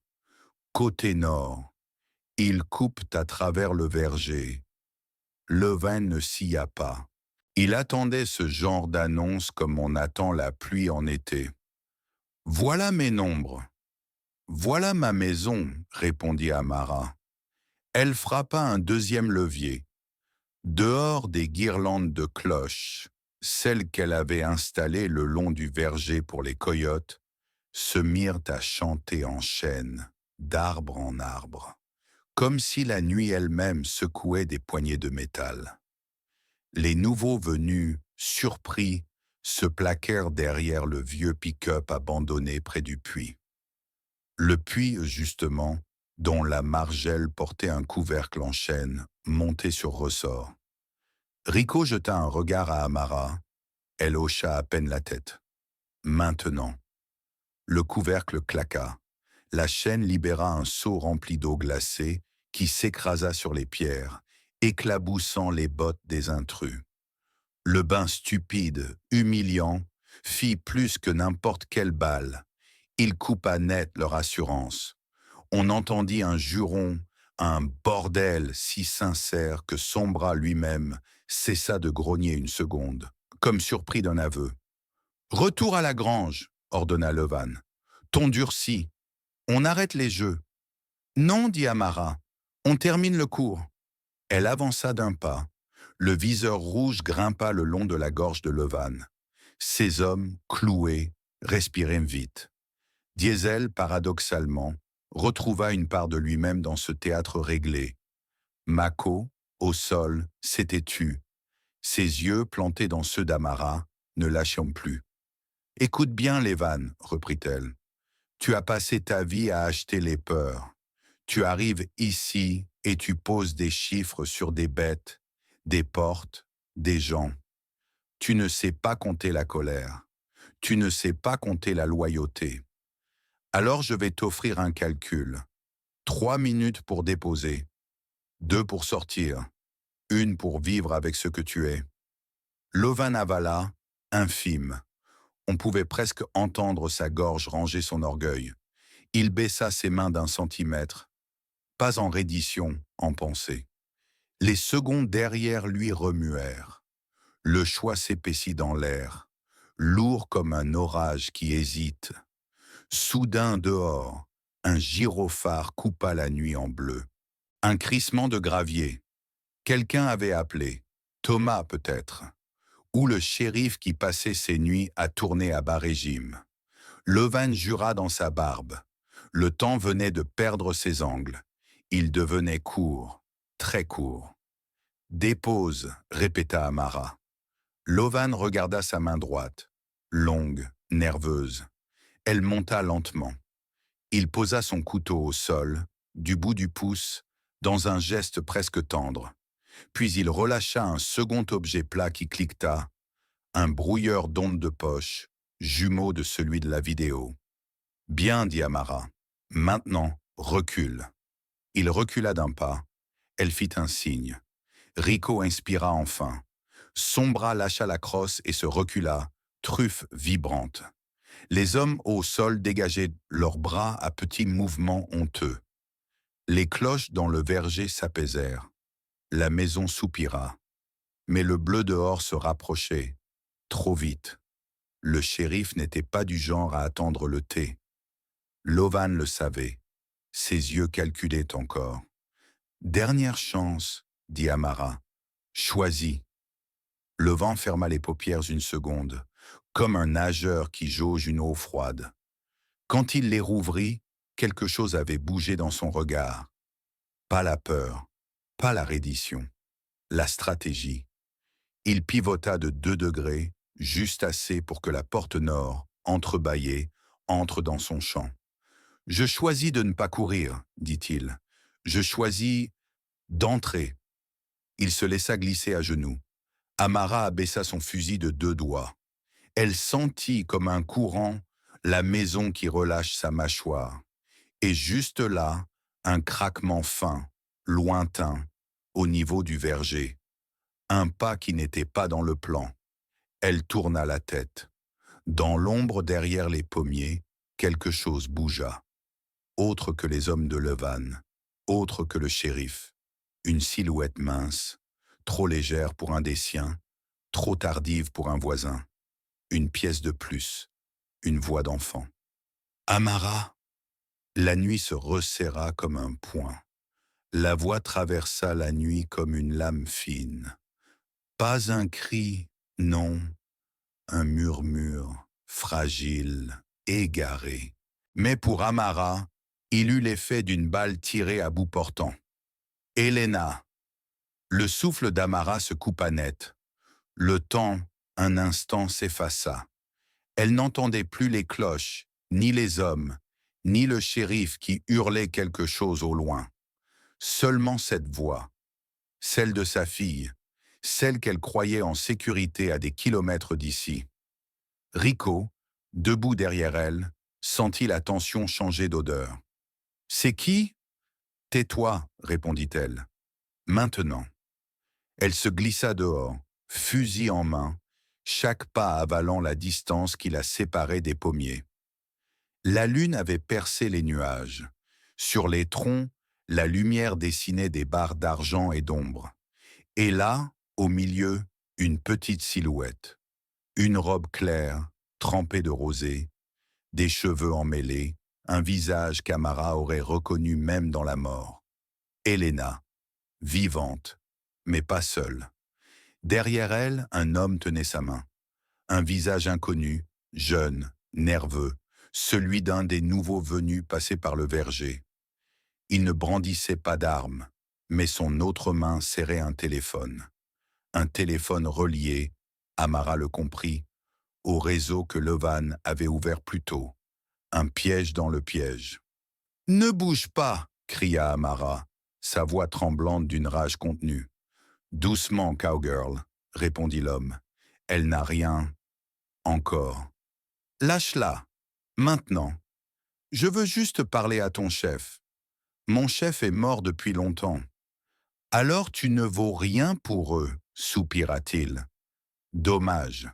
Côté nord. Ils coupent à travers le verger. » Levan ne scia pas. Il attendait ce genre d'annonce comme on attend la pluie en été. « Voilà mes nombres. Voilà ma maison, répondit Amara. Elle frappa un deuxième levier. Dehors des guirlandes de cloches, celles qu'elle avait installées le long du verger pour les coyotes, se mirent à chanter en chaîne, d'arbre en arbre, comme si la nuit elle-même secouait des poignées de métal. Les nouveaux venus, surpris, se plaquèrent derrière le vieux pick-up abandonné près du puits. Le puits, justement, dont la margelle portait un couvercle en chêne, monté sur ressort. Rico jeta un regard à Amara. Elle hocha à peine la tête. Maintenant. Le couvercle claqua. La chaîne libéra un seau rempli d'eau glacée qui s'écrasa sur les pierres, éclaboussant les bottes des intrus. Le bain stupide, humiliant, fit plus que n'importe quelle balle. Il coupa net leur assurance. On entendit un juron, un bordel si sincère que Sombra lui-même cessa de grogner une seconde, comme surpris d'un aveu. « Retour à la grange !» ordonna Levan. « Ton durci. On arrête les jeux. »« Non, dit Amara. On termine le cours. » Elle avança d'un pas. Le viseur rouge grimpa le long de la gorge de Levan. Ces hommes, cloués, respiraient vite. Diesel, paradoxalement, retrouva une part de lui-même dans ce théâtre réglé. Mako, au sol, s'était tu. Ses yeux, plantés dans ceux d'Amara, ne lâchant plus. « Écoute bien, Levan, reprit-elle. Tu as passé ta vie à acheter les peurs. Tu arrives ici et tu poses des chiffres sur des bêtes, des portes, des gens. Tu ne sais pas compter la colère. Tu ne sais pas compter la loyauté. Alors je vais t'offrir un calcul. 3 minutes pour déposer, 2 pour sortir, 1 pour vivre avec ce que tu es. » Levan avala, infime. On pouvait presque entendre sa gorge ranger son orgueil. Il baissa ses mains d'1 centimètre, pas en reddition, en pensée. Les secondes derrière lui remuèrent. Le choix s'épaissit dans l'air, lourd comme un orage qui hésite. Soudain dehors, un gyrophare coupa la nuit en bleu. Un crissement de gravier. Quelqu'un avait appelé, Thomas peut-être, ou le shérif qui passait ses nuits à tourner à bas régime. Levan jura dans sa barbe. Le temps venait de perdre ses angles. Il devenait court, très court. « Dépose, répéta Amara. Levan regarda sa main droite, longue, nerveuse. Elle monta lentement. Il posa son couteau au sol, du bout du pouce, dans un geste presque tendre. Puis il relâcha un second objet plat qui cliqueta, un brouilleur d'ondes de poche, jumeau de celui de la vidéo. « Bien, dit Amara. Maintenant, recule. » Il recula d'un pas. Elle fit un signe. Rico inspira enfin. Son bras lâcha la crosse et se recula, truffe vibrante. Les hommes au sol dégageaient leurs bras à petits mouvements honteux. Les cloches dans le verger s'apaisèrent. La maison soupira. Mais le bleu dehors se rapprochait. Trop vite. Le shérif n'était pas du genre à attendre le thé. Levan le savait. Ses yeux calculaient encore. « Dernière chance, dit Amara. Choisis. » Levan ferma les paupières une seconde, comme un nageur qui jauge une eau froide. Quand il les rouvrit, quelque chose avait bougé dans son regard. Pas la peur, pas la reddition, la stratégie. Il pivota de 2 degrés, juste assez pour que la porte nord, entrebâillée, entre dans son champ. « Je choisis de ne pas courir, dit-il. Je choisis d'entrer. » Il se laissa glisser à genoux. Amara abaissa son fusil de 2 doigts. Elle sentit comme un courant la maison qui relâche sa mâchoire. Et juste là, un craquement fin, lointain, au niveau du verger. Un pas qui n'était pas dans le plan. Elle tourna la tête. Dans l'ombre derrière les pommiers, quelque chose bougea. Autre que les hommes de Levan, autre que le shérif. Une silhouette mince, trop légère pour un des siens, trop tardive pour un voisin. Une pièce de plus, une voix d'enfant. « Amara ! La nuit se resserra comme un poing. La voix traversa la nuit comme une lame fine. Pas un cri, non, un murmure, fragile, égaré. Mais pour Amara, il eut l'effet d'une balle tirée à bout portant. Helena. Le souffle d'Amara se coupa net. Le temps, un instant, s'effaça. Elle n'entendait plus les cloches, ni les hommes, ni le shérif qui hurlait quelque chose au loin. Seulement cette voix, celle de sa fille, celle qu'elle croyait en sécurité à des kilomètres d'ici. Rico, debout derrière elle, sentit la tension changer d'odeur. « C'est qui ?»« Tais-toi, répondit-elle. Maintenant. » Elle se glissa dehors, fusil en main, chaque pas avalant la distance qui la séparait des pommiers. La lune avait percé les nuages. Sur les troncs, la lumière dessinait des barres d'argent et d'ombre. Et là, au milieu, une petite silhouette. Une robe claire, trempée de rosée, des cheveux emmêlés, un visage qu'Amara aurait reconnu même dans la mort. Helena, vivante, mais pas seule. Derrière elle, un homme tenait sa main. Un visage inconnu, jeune, nerveux, celui d'un des nouveaux venus passés par le verger. Il ne brandissait pas d'arme, mais son autre main serrait un téléphone. Un téléphone relié, Amara le comprit, au réseau que Levan avait ouvert plus tôt. Un piège dans le piège. « Ne bouge pas !» cria Amara, sa voix tremblante d'une rage contenue. « Doucement, cowgirl !» répondit l'homme. « Elle n'a rien. Encore. Lâche-la. Maintenant. Je veux juste parler à ton chef. Mon chef est mort depuis longtemps. » « Alors tu ne vaux rien pour eux, soupira-t-il. Dommage.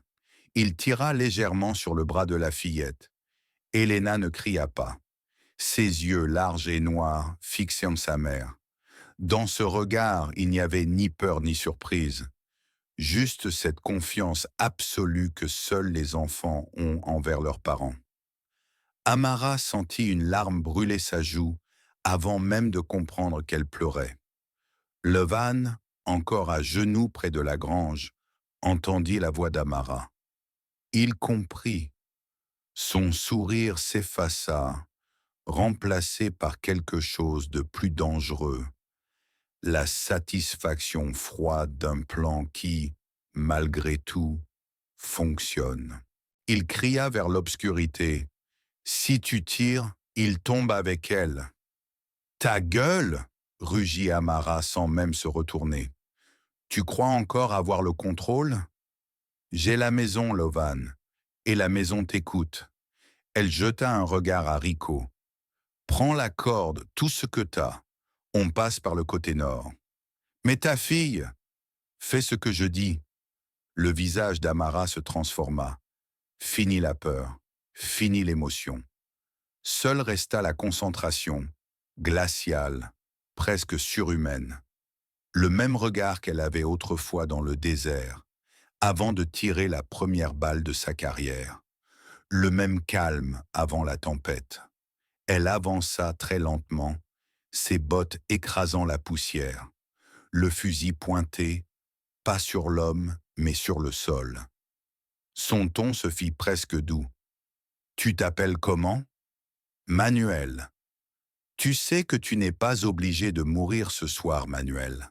Il tira légèrement sur le bras de la fillette. Helena ne cria pas. Ses yeux larges et noirs fixés en sa mère. Dans ce regard, il n'y avait ni peur ni surprise. Juste cette confiance absolue que seuls les enfants ont envers leurs parents. Amara sentit une larme brûler sa joue avant même de comprendre qu'elle pleurait. Levan, encore à genoux près de la grange, entendit la voix d'Amara. Il comprit. Son sourire s'effaça, remplacé par quelque chose de plus dangereux. La satisfaction froide d'un plan qui, malgré tout, fonctionne. Il cria vers l'obscurité. « Si tu tires, il tombe avec elle. »« Ta gueule !» rugit Amara sans même se retourner. « Tu crois encore avoir le contrôle ?»« J'ai la maison, Levan, et la maison t'écoute. » Elle jeta un regard à Rico. « Prends la corde, tout ce que t'as. On passe par le côté nord. »« Mais ta fille !»« Fais ce que je dis. » Le visage d'Amara se transforma. Fini la peur, fini l'émotion. Seule resta la concentration, glaciale, presque surhumaine. Le même regard qu'elle avait autrefois dans le désert, avant de tirer la première balle de sa carrière. Le même calme avant la tempête. Elle avança très lentement, ses bottes écrasant la poussière. Le fusil pointé, pas sur l'homme, mais sur le sol. Son ton se fit presque doux. « Tu t'appelles comment ?»« Manuel. »« Tu sais que tu n'es pas obligé de mourir ce soir, Manuel.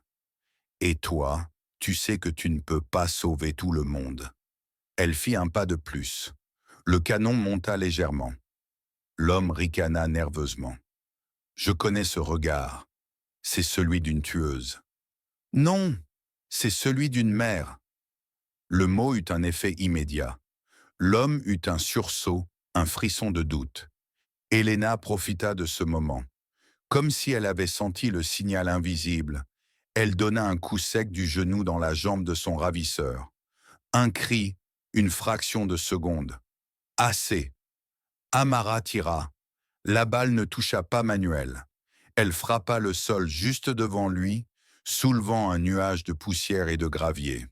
Et toi, tu sais que tu ne peux pas sauver tout le monde. » Elle fit un pas de plus. Le canon monta légèrement. L'homme ricana nerveusement. « Je connais ce regard. C'est celui d'une tueuse. »« Non, c'est celui d'une mère. » Le mot eut un effet immédiat. L'homme eut un sursaut, un frisson de doute. Helena profita de ce moment. Comme si elle avait senti le signal invisible, elle donna un coup sec du genou dans la jambe de son ravisseur. Un cri, une fraction de seconde. Assez. Amara tira. La balle ne toucha pas Manuel. Elle frappa le sol juste devant lui, soulevant un nuage de poussière et de gravier.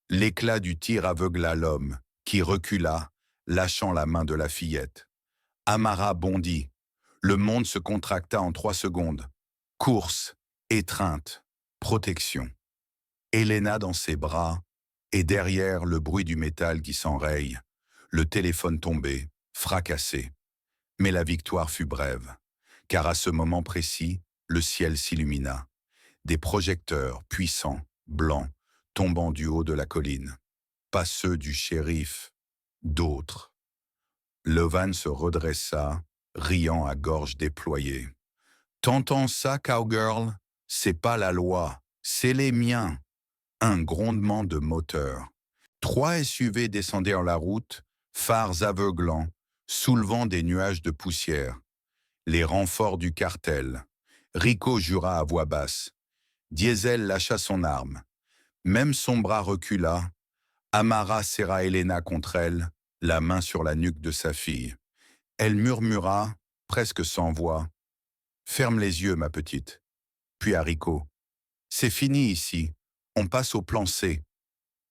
L'éclat du tir aveugla l'homme, qui recula, lâchant la main de la fillette. Amara bondit. Le monde se contracta en 3 secondes. Course, étreinte, protection. Elena dans ses bras, et derrière le bruit du métal qui s'enraye, le téléphone tombé, fracassé. Mais la victoire fut brève, car à ce moment précis, le ciel s'illumina. Des projecteurs puissants, blancs, tombant du haut de la colline. Pas ceux du shérif, d'autres. Lovan se redressa, riant à gorge déployée. T'entends ça, cowgirl? C'est pas la loi, c'est les miens. Un grondement de moteur. 3 SUV descendirent la route, phares aveuglants, soulevant des nuages de poussière. Les renforts du cartel. Rico jura à voix basse. Diesel lâcha son arme. Même son bras recula. Amara serra Elena contre elle, la main sur la nuque de sa fille. Elle murmura, presque sans voix. « Ferme les yeux, ma petite. » Puis à Rico. « C'est fini ici. On passe au plan C. »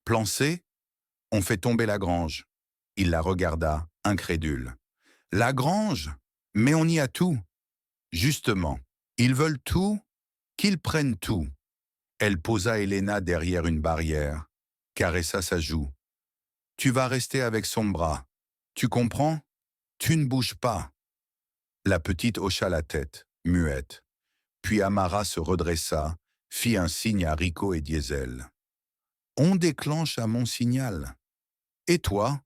Plan C? On fait tomber la grange. Il la regarda, incrédule. La grange? Mais on y a tout. Justement, ils veulent tout, qu'ils prennent tout. Elle posa Elena derrière une barrière, caressa sa joue. Tu vas rester avec son bras. Tu comprends? Tu ne bouges pas. La petite hocha la tête, muette. Puis Amara se redressa, fit un signe à Rico et Diesel. On déclenche à mon signal. Et toi?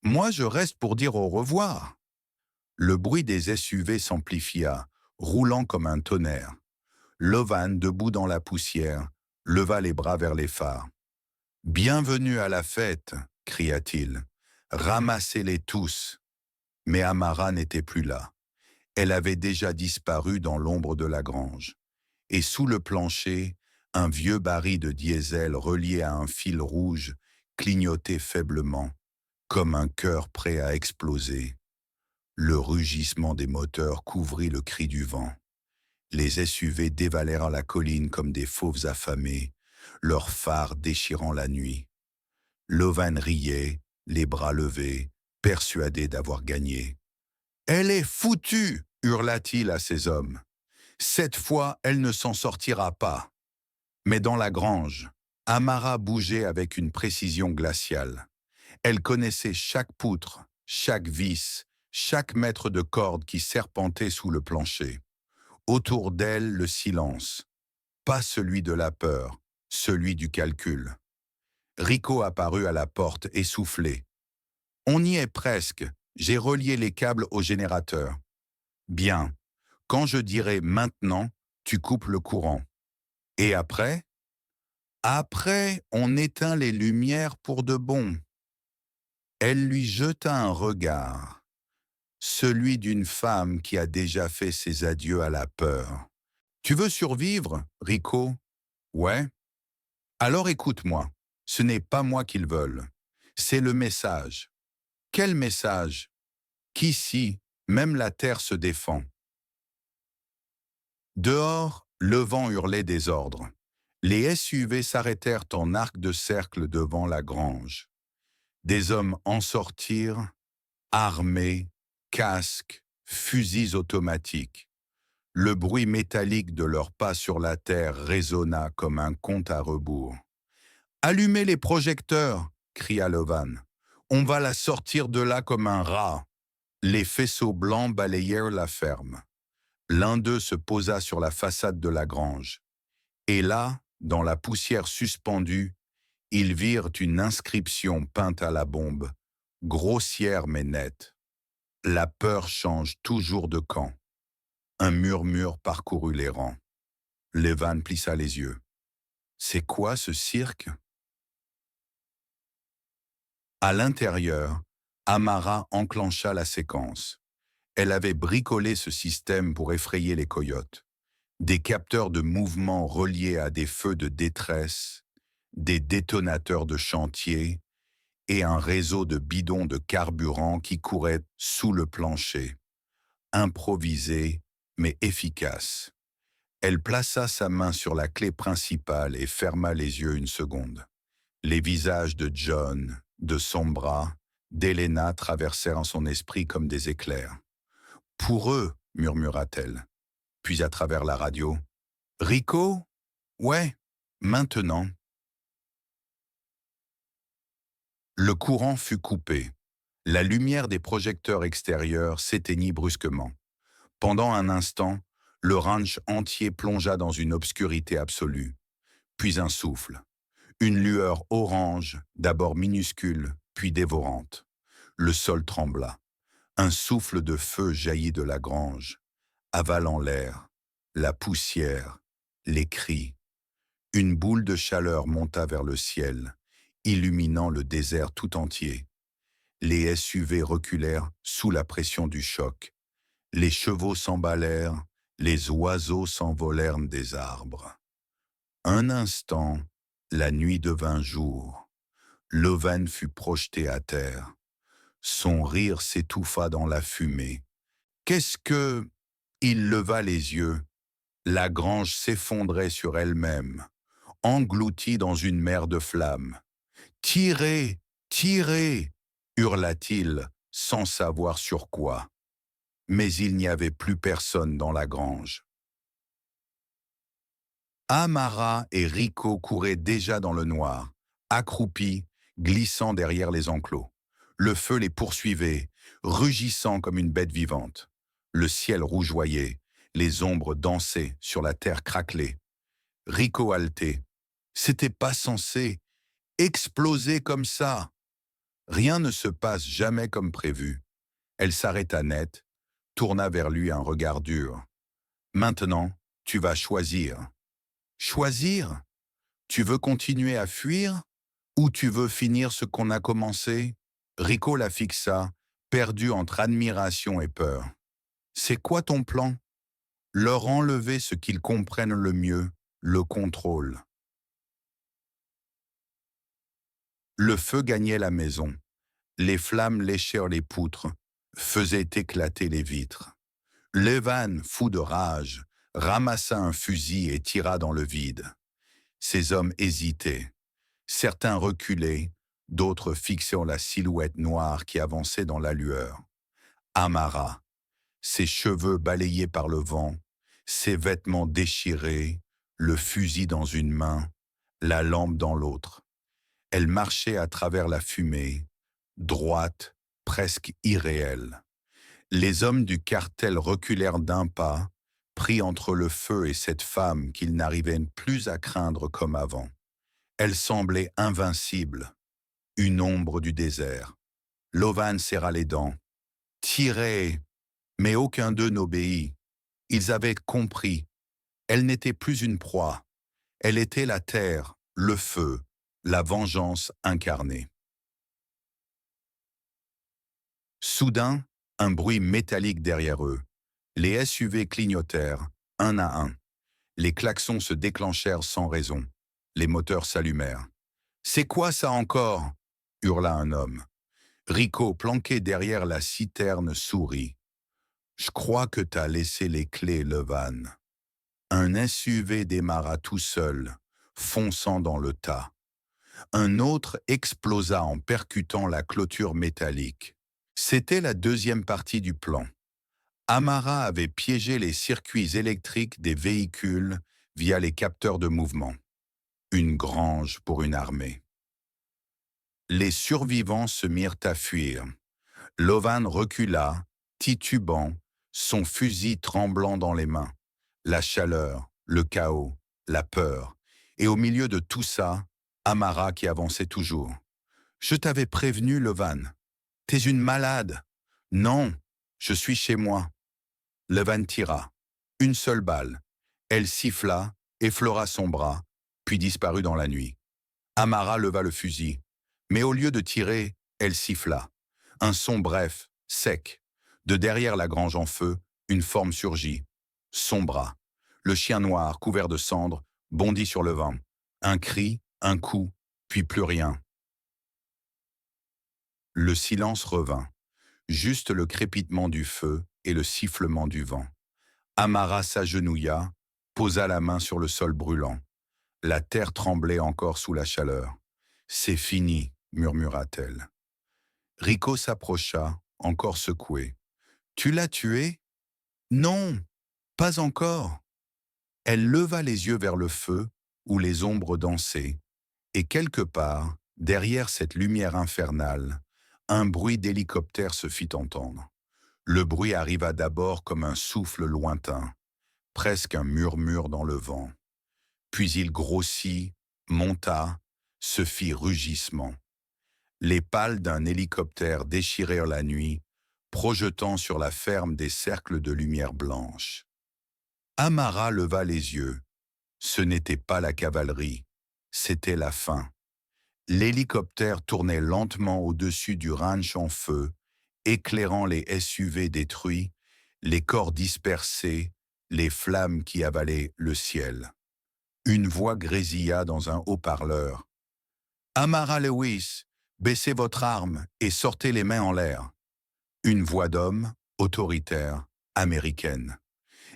Moi, je reste pour dire au revoir. Le bruit des SUV s'amplifia, roulant comme un tonnerre. Lovan, debout dans la poussière, leva les bras vers les phares. « Bienvenue à la fête !» cria-t-il. « Ramassez-les tous !» Mais Amara n'était plus là. Elle avait déjà disparu dans l'ombre de la grange. Et sous le plancher, un vieux baril de diesel relié à un fil rouge clignotait faiblement, comme un cœur prêt à exploser. Le rugissement des moteurs couvrit le cri du vent. Les SUV dévalèrent la colline comme des fauves affamés, leurs phares déchirant la nuit. Lovan riait, les bras levés, persuadé d'avoir gagné. « Elle est foutue !» hurla-t-il à ses hommes. « Cette fois, elle ne s'en sortira pas. » Mais dans la grange, Amara bougeait avec une précision glaciale. Elle connaissait chaque poutre, chaque vis, chaque mètre de corde qui serpentait sous le plancher. Autour d'elle, le silence. Pas celui de la peur, celui du calcul. Rico apparut à la porte, essoufflé. « On y est presque. J'ai relié les câbles au générateur. »« Bien. Quand je dirai maintenant, tu coupes le courant. »« Et après ?»« Après, on éteint les lumières pour de bon. » Elle lui jeta un regard, celui d'une femme qui a déjà fait ses adieux à la peur. « Tu veux survivre, Rico? »« Ouais. »« Alors écoute-moi, ce n'est pas moi qu'ils veulent. C'est le message. » »« Quel message? Qu'ici, même la terre se défend. » Dehors, le vent hurlait des ordres. Les SUV s'arrêtèrent en arc de cercle devant la grange. Des hommes en sortirent, armés, casques, fusils automatiques. Le bruit métallique de leurs pas sur la terre résonna comme un compte à rebours. « Allumez les projecteurs !» cria Lovan. « On va la sortir de là comme un rat. » Les faisceaux blancs balayèrent la ferme. L'un d'eux se posa sur la façade de la grange. Et là, dans la poussière suspendue, ils virent une inscription peinte à la bombe, grossière mais nette. « La peur change toujours de camp. » Un murmure parcourut les rangs. Lovan plissa les yeux. « C'est quoi ce cirque ?» À l'intérieur, Amara enclencha la séquence. Elle avait bricolé ce système pour effrayer les coyotes. Des capteurs de mouvement reliés à des feux de détresse, des détonateurs de chantier et un réseau de bidons de carburant qui couraient sous le plancher. Improvisé, mais efficace. Elle plaça sa main sur la clé principale et ferma les yeux une seconde. Les visages de John, de Sombra, d'Elena traversèrent son esprit comme des éclairs. Pour eux, murmura-t-elle. Puis à travers la radio, Rico? Ouais, maintenant. Le courant fut coupé. La lumière des projecteurs extérieurs s'éteignit brusquement. Pendant un instant, le ranch entier plongea dans une obscurité absolue. Puis un souffle. Une lueur orange, d'abord minuscule, puis dévorante. Le sol trembla. Un souffle de feu jaillit de la grange, avalant l'air, la poussière, les cris. Une boule de chaleur monta vers le ciel, illuminant le désert tout entier. Les SUV reculèrent sous la pression du choc. Les chevaux s'emballèrent, les oiseaux s'envolèrent des arbres. Un instant, la nuit devint jour. Lovan fut projeté à terre. Son rire s'étouffa dans la fumée. Qu'est-ce que... Il leva les yeux. La grange s'effondrait sur elle-même, engloutie dans une mer de flammes. « Tirez! Tirez !» hurla-t-il, sans savoir sur quoi. Mais il n'y avait plus personne dans la grange. Amara et Rico couraient déjà dans le noir, accroupis, glissant derrière les enclos. Le feu les poursuivait, rugissant comme une bête vivante. Le ciel rougeoyait, les ombres dansaient sur la terre craquelée. Rico haletait. C'était pas censé exploser comme ça. Rien ne se passe jamais comme prévu. Elle s'arrêta net, tourna vers lui un regard dur. Maintenant, tu vas choisir. Choisir? Tu veux continuer à fuir? Ou tu veux finir ce qu'on a commencé? Rico la fixa, perdu entre admiration et peur. C'est quoi ton plan? Leur enlever ce qu'ils comprennent le mieux, le contrôle. Le feu gagnait la maison. Les flammes léchèrent les poutres, faisaient éclater les vitres. Levan, fou de rage, ramassa un fusil et tira dans le vide. Ces hommes hésitaient. Certains reculaient, d'autres fixaient la silhouette noire qui avançait dans la lueur. Amara, ses cheveux balayés par le vent, ses vêtements déchirés, le fusil dans une main, la lampe dans l'autre. Elle marchait à travers la fumée, droite, presque irréelle. Les hommes du cartel reculèrent d'un pas, pris entre le feu et cette femme qu'ils n'arrivaient plus à craindre comme avant. Elle semblait invincible, une ombre du désert. Lovan serra les dents. « Tirez !» Mais aucun d'eux n'obéit. Ils avaient compris. Elle n'était plus une proie. Elle était la terre, le feu, la vengeance incarnée. Soudain, un bruit métallique derrière eux. Les SUV clignotèrent, un à un. Les klaxons se déclenchèrent sans raison. Les moteurs s'allumèrent. « C'est quoi ça encore ?» hurla un homme. Rico, planqué derrière la citerne, sourit. « Je crois que t'as laissé les clés, Levan. » Un SUV démarra tout seul, fonçant dans le tas. Un autre explosa en percutant la clôture métallique. C'était la deuxième partie du plan. Amara avait piégé les circuits électriques des véhicules via les capteurs de mouvement. Une grange pour une armée. Les survivants se mirent à fuir. Lovan recula, titubant, son fusil tremblant dans les mains. La chaleur, le chaos, la peur. Et au milieu de tout ça, Amara qui avançait toujours. « Je t'avais prévenu, Lovan. T'es une malade. »« Non, je suis chez moi. » Levan tira. Une seule balle. Elle siffla, effleura son bras, puis disparut dans la nuit. Amara leva le fusil. Mais au lieu de tirer, elle siffla. Un son bref, sec. De derrière la grange en feu, une forme surgit. Son bras. Le chien noir, couvert de cendres, bondit sur le vent. Un cri, un coup, puis plus rien. Le silence revint. Juste le crépitement du feu et le sifflement du vent. Amara s'agenouilla, posa la main sur le sol brûlant. La terre tremblait encore sous la chaleur. « C'est fini », murmura-t-elle. Rico s'approcha, encore secoué. « Tu l'as tué ?» Non, pas encore. Elle leva les yeux vers le feu, où les ombres dansaient, et quelque part, derrière cette lumière infernale, un bruit d'hélicoptère se fit entendre. Le bruit arriva d'abord comme un souffle lointain, presque un murmure dans le vent. Puis il grossit, monta, se fit rugissement. Les pales d'un hélicoptère déchirèrent la nuit, projetant sur la ferme des cercles de lumière blanche. Amara leva les yeux. Ce n'était pas la cavalerie, c'était la fin. L'hélicoptère tournait lentement au-dessus du ranch en feu, éclairant les SUV détruits, les corps dispersés, les flammes qui avalaient le ciel. Une voix grésilla dans un haut-parleur. « Amara Lewis, baissez votre arme et sortez les mains en l'air. » Une voix d'homme, autoritaire, américaine.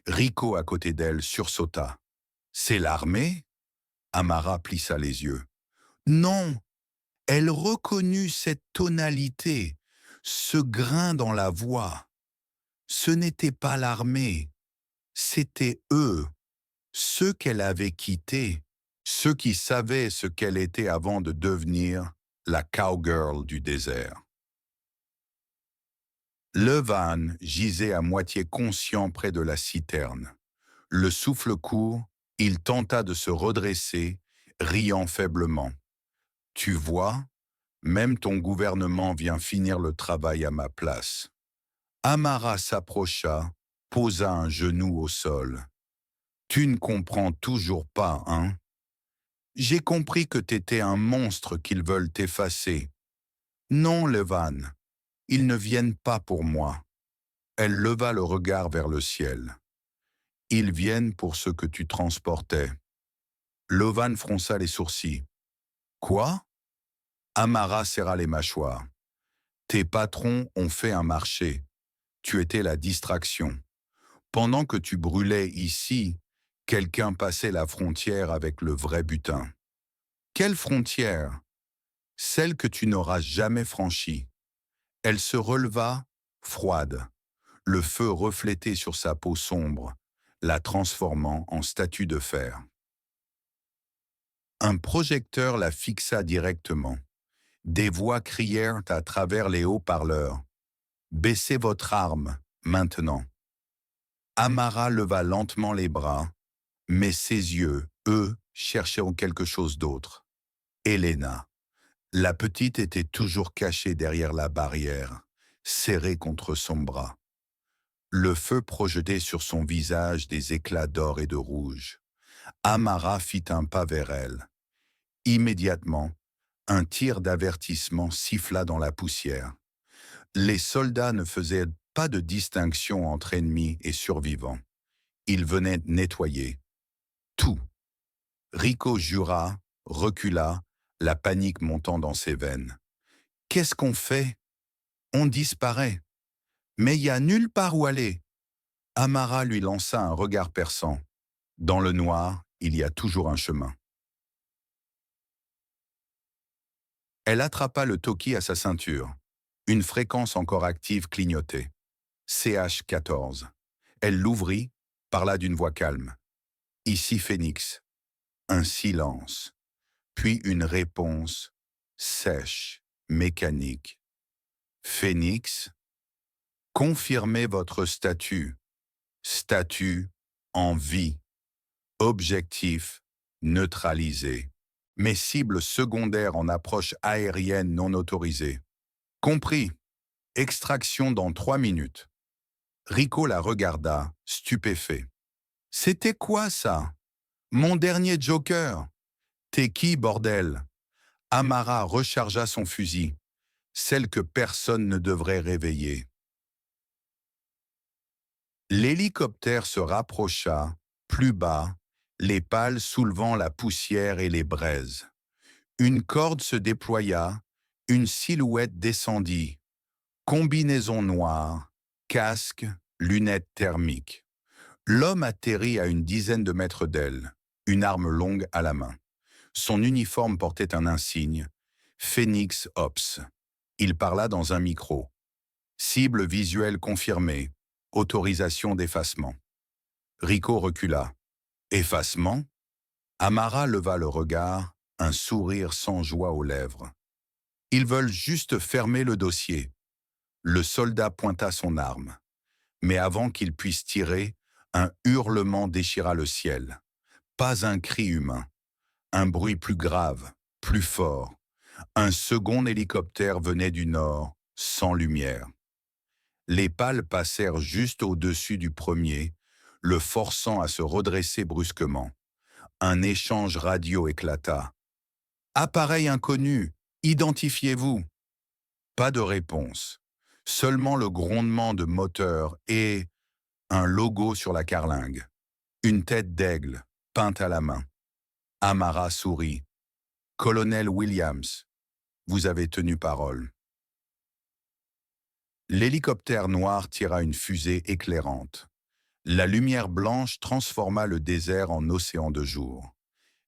Rico à côté d'elle sursauta. « C'est l'armée ?» Amara plissa les yeux. « Non !» Elle reconnut cette tonalité, ce grain dans la voix. Ce n'était pas l'armée, c'était eux, ceux qu'elle avait quittés, ceux qui savaient ce qu'elle était avant de devenir la cowgirl du désert. Levan gisait à moitié conscient près de la citerne. Le souffle court, il tenta de se redresser, riant faiblement. « Tu vois, même ton gouvernement vient finir le travail à ma place. » Amara s'approcha, posa un genou au sol. « Tu ne comprends toujours pas, hein? J'ai compris que t'étais un monstre qu'ils veulent effacer. Non, Levan, ils ne viennent pas pour moi. » Elle leva le regard vers le ciel. « Ils viennent pour ce que tu transportais. » Levan fronça les sourcils. « Quoi ?» Amara serra les mâchoires. « Tes patrons ont fait un marché. Tu étais la distraction. Pendant que tu brûlais ici, quelqu'un passait la frontière avec le vrai butin. » « Quelle frontière ? » ?»« Celle que tu n'auras jamais franchie. » Elle se releva, froide, le feu reflété sur sa peau sombre, la transformant en statue de fer. Un projecteur la fixa directement. Des voix crièrent à travers les haut-parleurs. « Baissez votre arme, maintenant. » Amara leva lentement les bras, mais ses yeux, eux, cherchaient quelque chose d'autre. Elena. La petite était toujours cachée derrière la barrière, serrée contre son bras. Le feu projetait sur son visage des éclats d'or et de rouge. Amara fit un pas vers elle. Immédiatement, un tir d'avertissement siffla dans la poussière. Les soldats ne faisaient pas de distinction entre ennemis et survivants. Ils venaient nettoyer. Tout. Rico jura, recula, la panique montant dans ses veines. « Qu'est-ce qu'on fait ? On disparaît. Mais il n'y a nulle part où aller. » Amara lui lança un regard perçant. Dans le noir, il y a toujours un chemin. Elle attrapa le Toki à sa ceinture. Une fréquence encore active clignotait. CH14. Elle l'ouvrit, parla d'une voix calme. « Ici Phoenix. » Un silence. Puis une réponse sèche, mécanique. « Phoenix, confirmez votre statut. Statut en vie. Objectif neutralisé. Mes cibles secondaires en approche aérienne non autorisée. Compris. Extraction dans 3 minutes. » Rico la regarda, stupéfait. « C'était quoi ça ? Mon dernier joker ? T'es qui, bordel ?» Amara rechargea son fusil, celle que personne ne devrait réveiller. L'hélicoptère se rapprocha, plus bas, les pales soulevant la poussière et les braises. Une corde se déploya, une silhouette descendit. Combinaison noire, casque, lunettes thermiques. L'homme atterrit à une dizaine de mètres d'elle, une arme longue à la main. Son uniforme portait un insigne, Phoenix Ops. Il parla dans un micro. Cible visuelle confirmée. Autorisation d'effacement. Rico recula. Effacement? Amara leva le regard, un sourire sans joie aux lèvres. Ils veulent juste fermer le dossier. Le soldat pointa son arme. Mais avant qu'il puisse tirer, un hurlement déchira le ciel. Pas un cri humain. Un bruit plus grave, plus fort. Un second hélicoptère venait du nord, sans lumière. Les pales passèrent juste au-dessus du premier, le forçant à se redresser brusquement. Un échange radio éclata. « Appareil inconnu, identifiez-vous » Pas de réponse. Seulement le grondement de moteur et un logo sur la carlingue. Une tête d'aigle, peinte à la main. Amara sourit. « Colonel Williams, vous avez tenu parole. » L'hélicoptère noir tira une fusée éclairante. La lumière blanche transforma le désert en océan de jour.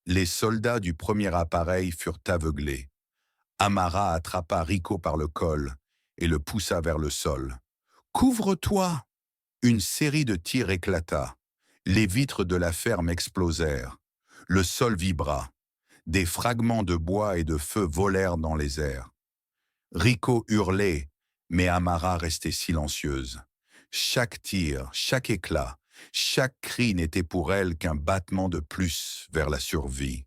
Les soldats du premier appareil furent aveuglés. Amara attrapa Rico par le col et le poussa vers le sol. « Couvre-toi !» Une série de tirs éclata. Les vitres de la ferme explosèrent. Le sol vibra. Des fragments de bois et de feu volèrent dans les airs. Rico hurlait, mais Amara restait silencieuse. Chaque tir, chaque éclat, chaque cri n'était pour elle qu'un battement de plus vers la survie.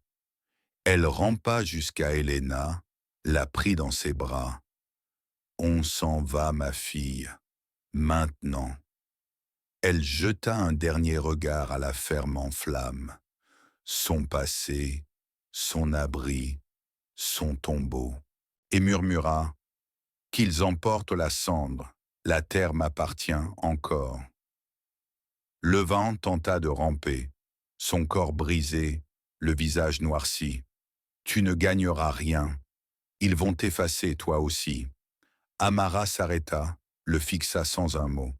Elle rampa jusqu'à Helena, la prit dans ses bras. « On s'en va, ma fille, maintenant. » Elle jeta un dernier regard à la ferme en flammes. Son passé, son abri, son tombeau, et murmura « Qu'ils emportent la cendre, la terre m'appartient encore. » Le vent tenta de ramper, son corps brisé, le visage noirci. « Tu ne gagneras rien, ils vont t'effacer toi aussi. » Amara s'arrêta, le fixa sans un mot.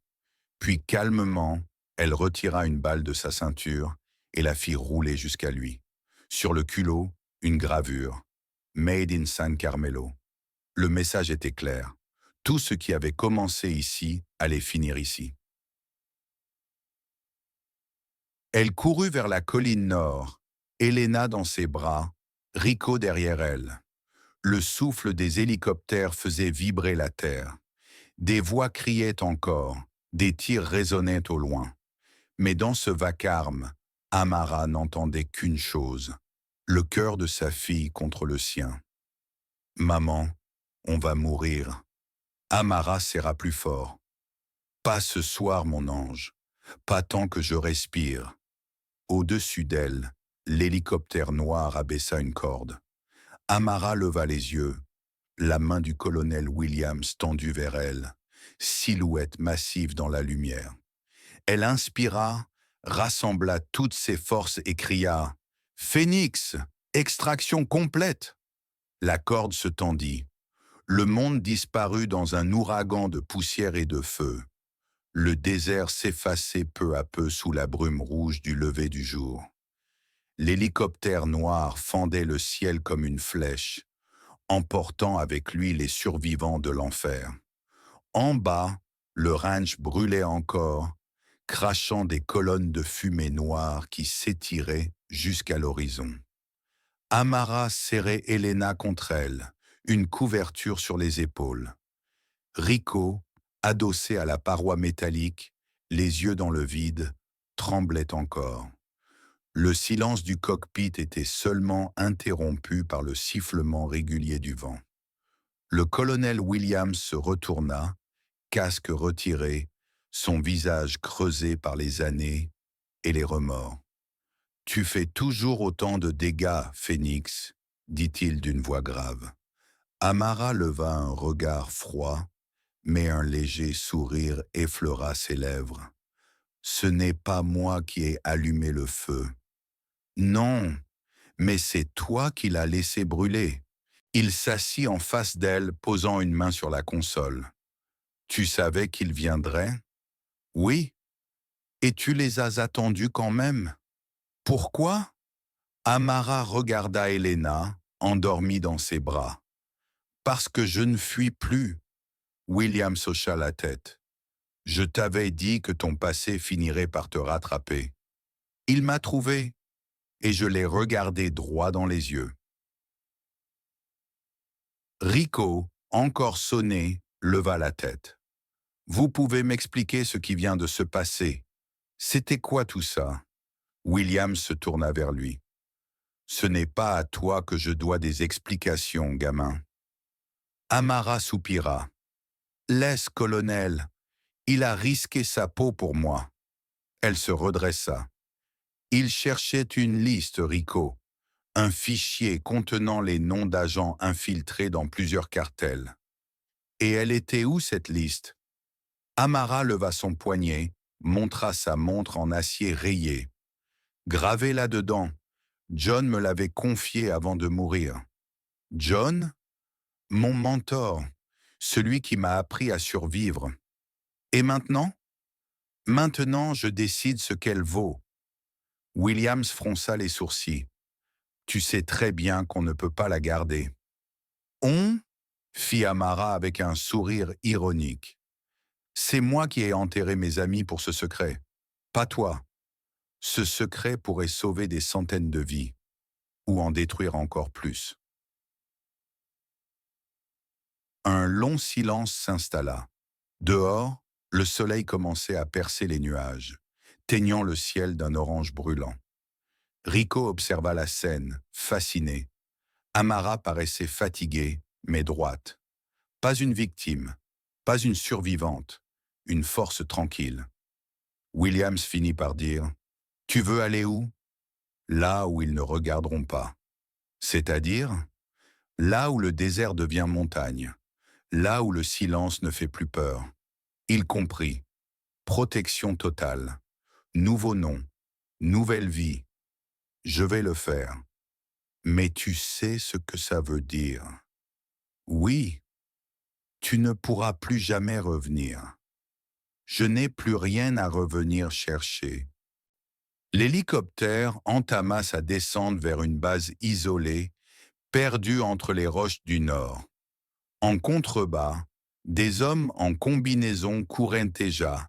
Puis calmement, elle retira une balle de sa ceinture et la fit rouler jusqu'à lui. Sur le culot, une gravure. « Made in San Carmelo ». Le message était clair. Tout ce qui avait commencé ici allait finir ici. Elle courut vers la colline nord, Helena dans ses bras, Rico derrière elle. Le souffle des hélicoptères faisait vibrer la terre. Des voix criaient encore, des tirs résonnaient au loin. Mais dans ce vacarme, Amara n'entendait qu'une chose, le cœur de sa fille contre le sien. « Maman, on va mourir. » Amara serra plus fort. « Pas ce soir, mon ange, pas tant que je respire. » Au-dessus d'elle, l'hélicoptère noir abaissa une corde. Amara leva les yeux, la main du colonel Williams tendue vers elle, silhouette massive dans la lumière. Elle inspira, rassembla toutes ses forces et cria « Phénix, extraction complète !» La corde se tendit. Le monde disparut dans un ouragan de poussière et de feu. Le désert s'effaçait peu à peu sous la brume rouge du lever du jour. L'hélicoptère noir fendait le ciel comme une flèche, emportant avec lui les survivants de l'enfer. En bas, le ranch brûlait encore, crachant des colonnes de fumée noire qui s'étiraient jusqu'à l'horizon. Amara serrait Helena contre elle, une couverture sur les épaules. Rico, adossé à la paroi métallique, les yeux dans le vide, tremblait encore. Le silence du cockpit était seulement interrompu par le sifflement régulier du vent. Le colonel Williams se retourna, casque retiré, son visage creusé par les années et les remords. « Tu fais toujours autant de dégâts, Phénix, » dit-il d'une voix grave. Amara leva un regard froid, mais un léger sourire effleura ses lèvres. « Ce n'est pas moi qui ai allumé le feu. » « Non, mais c'est toi qui l'as laissé brûler. » Il s'assit en face d'elle, posant une main sur la console. « Tu savais qu'il viendrait? »« Oui. Et tu les as attendus quand même. »« Pourquoi ?» Amara regarda Helena, endormie dans ses bras. « Parce que je ne fuis plus. » William hocha la tête. Je t'avais dit que ton passé finirait par te rattraper. Il m'a trouvé, et je l'ai regardé droit dans les yeux. Rico, encore sonné, leva la tête. Vous pouvez m'expliquer ce qui vient de se passer. C'était quoi tout ça? William se tourna vers lui. Ce n'est pas à toi que je dois des explications, gamin. Amara soupira. Laisse, colonel. Il a risqué sa peau pour moi. Elle se redressa. Il cherchait une liste, Rico. Un fichier contenant les noms d'agents infiltrés dans plusieurs cartels. Et elle était où cette liste? Amara leva son poignet, montra sa montre en acier rayé. Gravé là-dedans, John me l'avait confié avant de mourir. John? Mon mentor, celui qui m'a appris à survivre. Et maintenant? Maintenant, je décide ce qu'elle vaut. Williams fronça les sourcils. Tu sais très bien qu'on ne peut pas la garder. On? Fit Amara avec un sourire ironique. C'est moi qui ai enterré mes amis pour ce secret, pas toi. Ce secret pourrait sauver des centaines de vies, ou en détruire encore plus. Un long silence s'installa. Dehors, le soleil commençait à percer les nuages, teignant le ciel d'un orange brûlant. Rico observa la scène, fasciné. Amara paraissait fatiguée, mais droite. Pas une victime, pas une survivante, une force tranquille. Williams finit par dire « Tu veux aller où ?»« Là où ils ne regarderont pas. C'est-à-dire, là où le désert devient montagne, là où le silence ne fait plus peur. » Il comprit. Protection totale. Nouveau nom. Nouvelle vie. Je vais le faire. Mais tu sais ce que ça veut dire. Oui, tu ne pourras plus jamais revenir. Je n'ai plus rien à revenir chercher. L'hélicoptère entama sa descente vers une base isolée, perdue entre les roches du nord. En contrebas, des hommes en combinaison couraient déjà,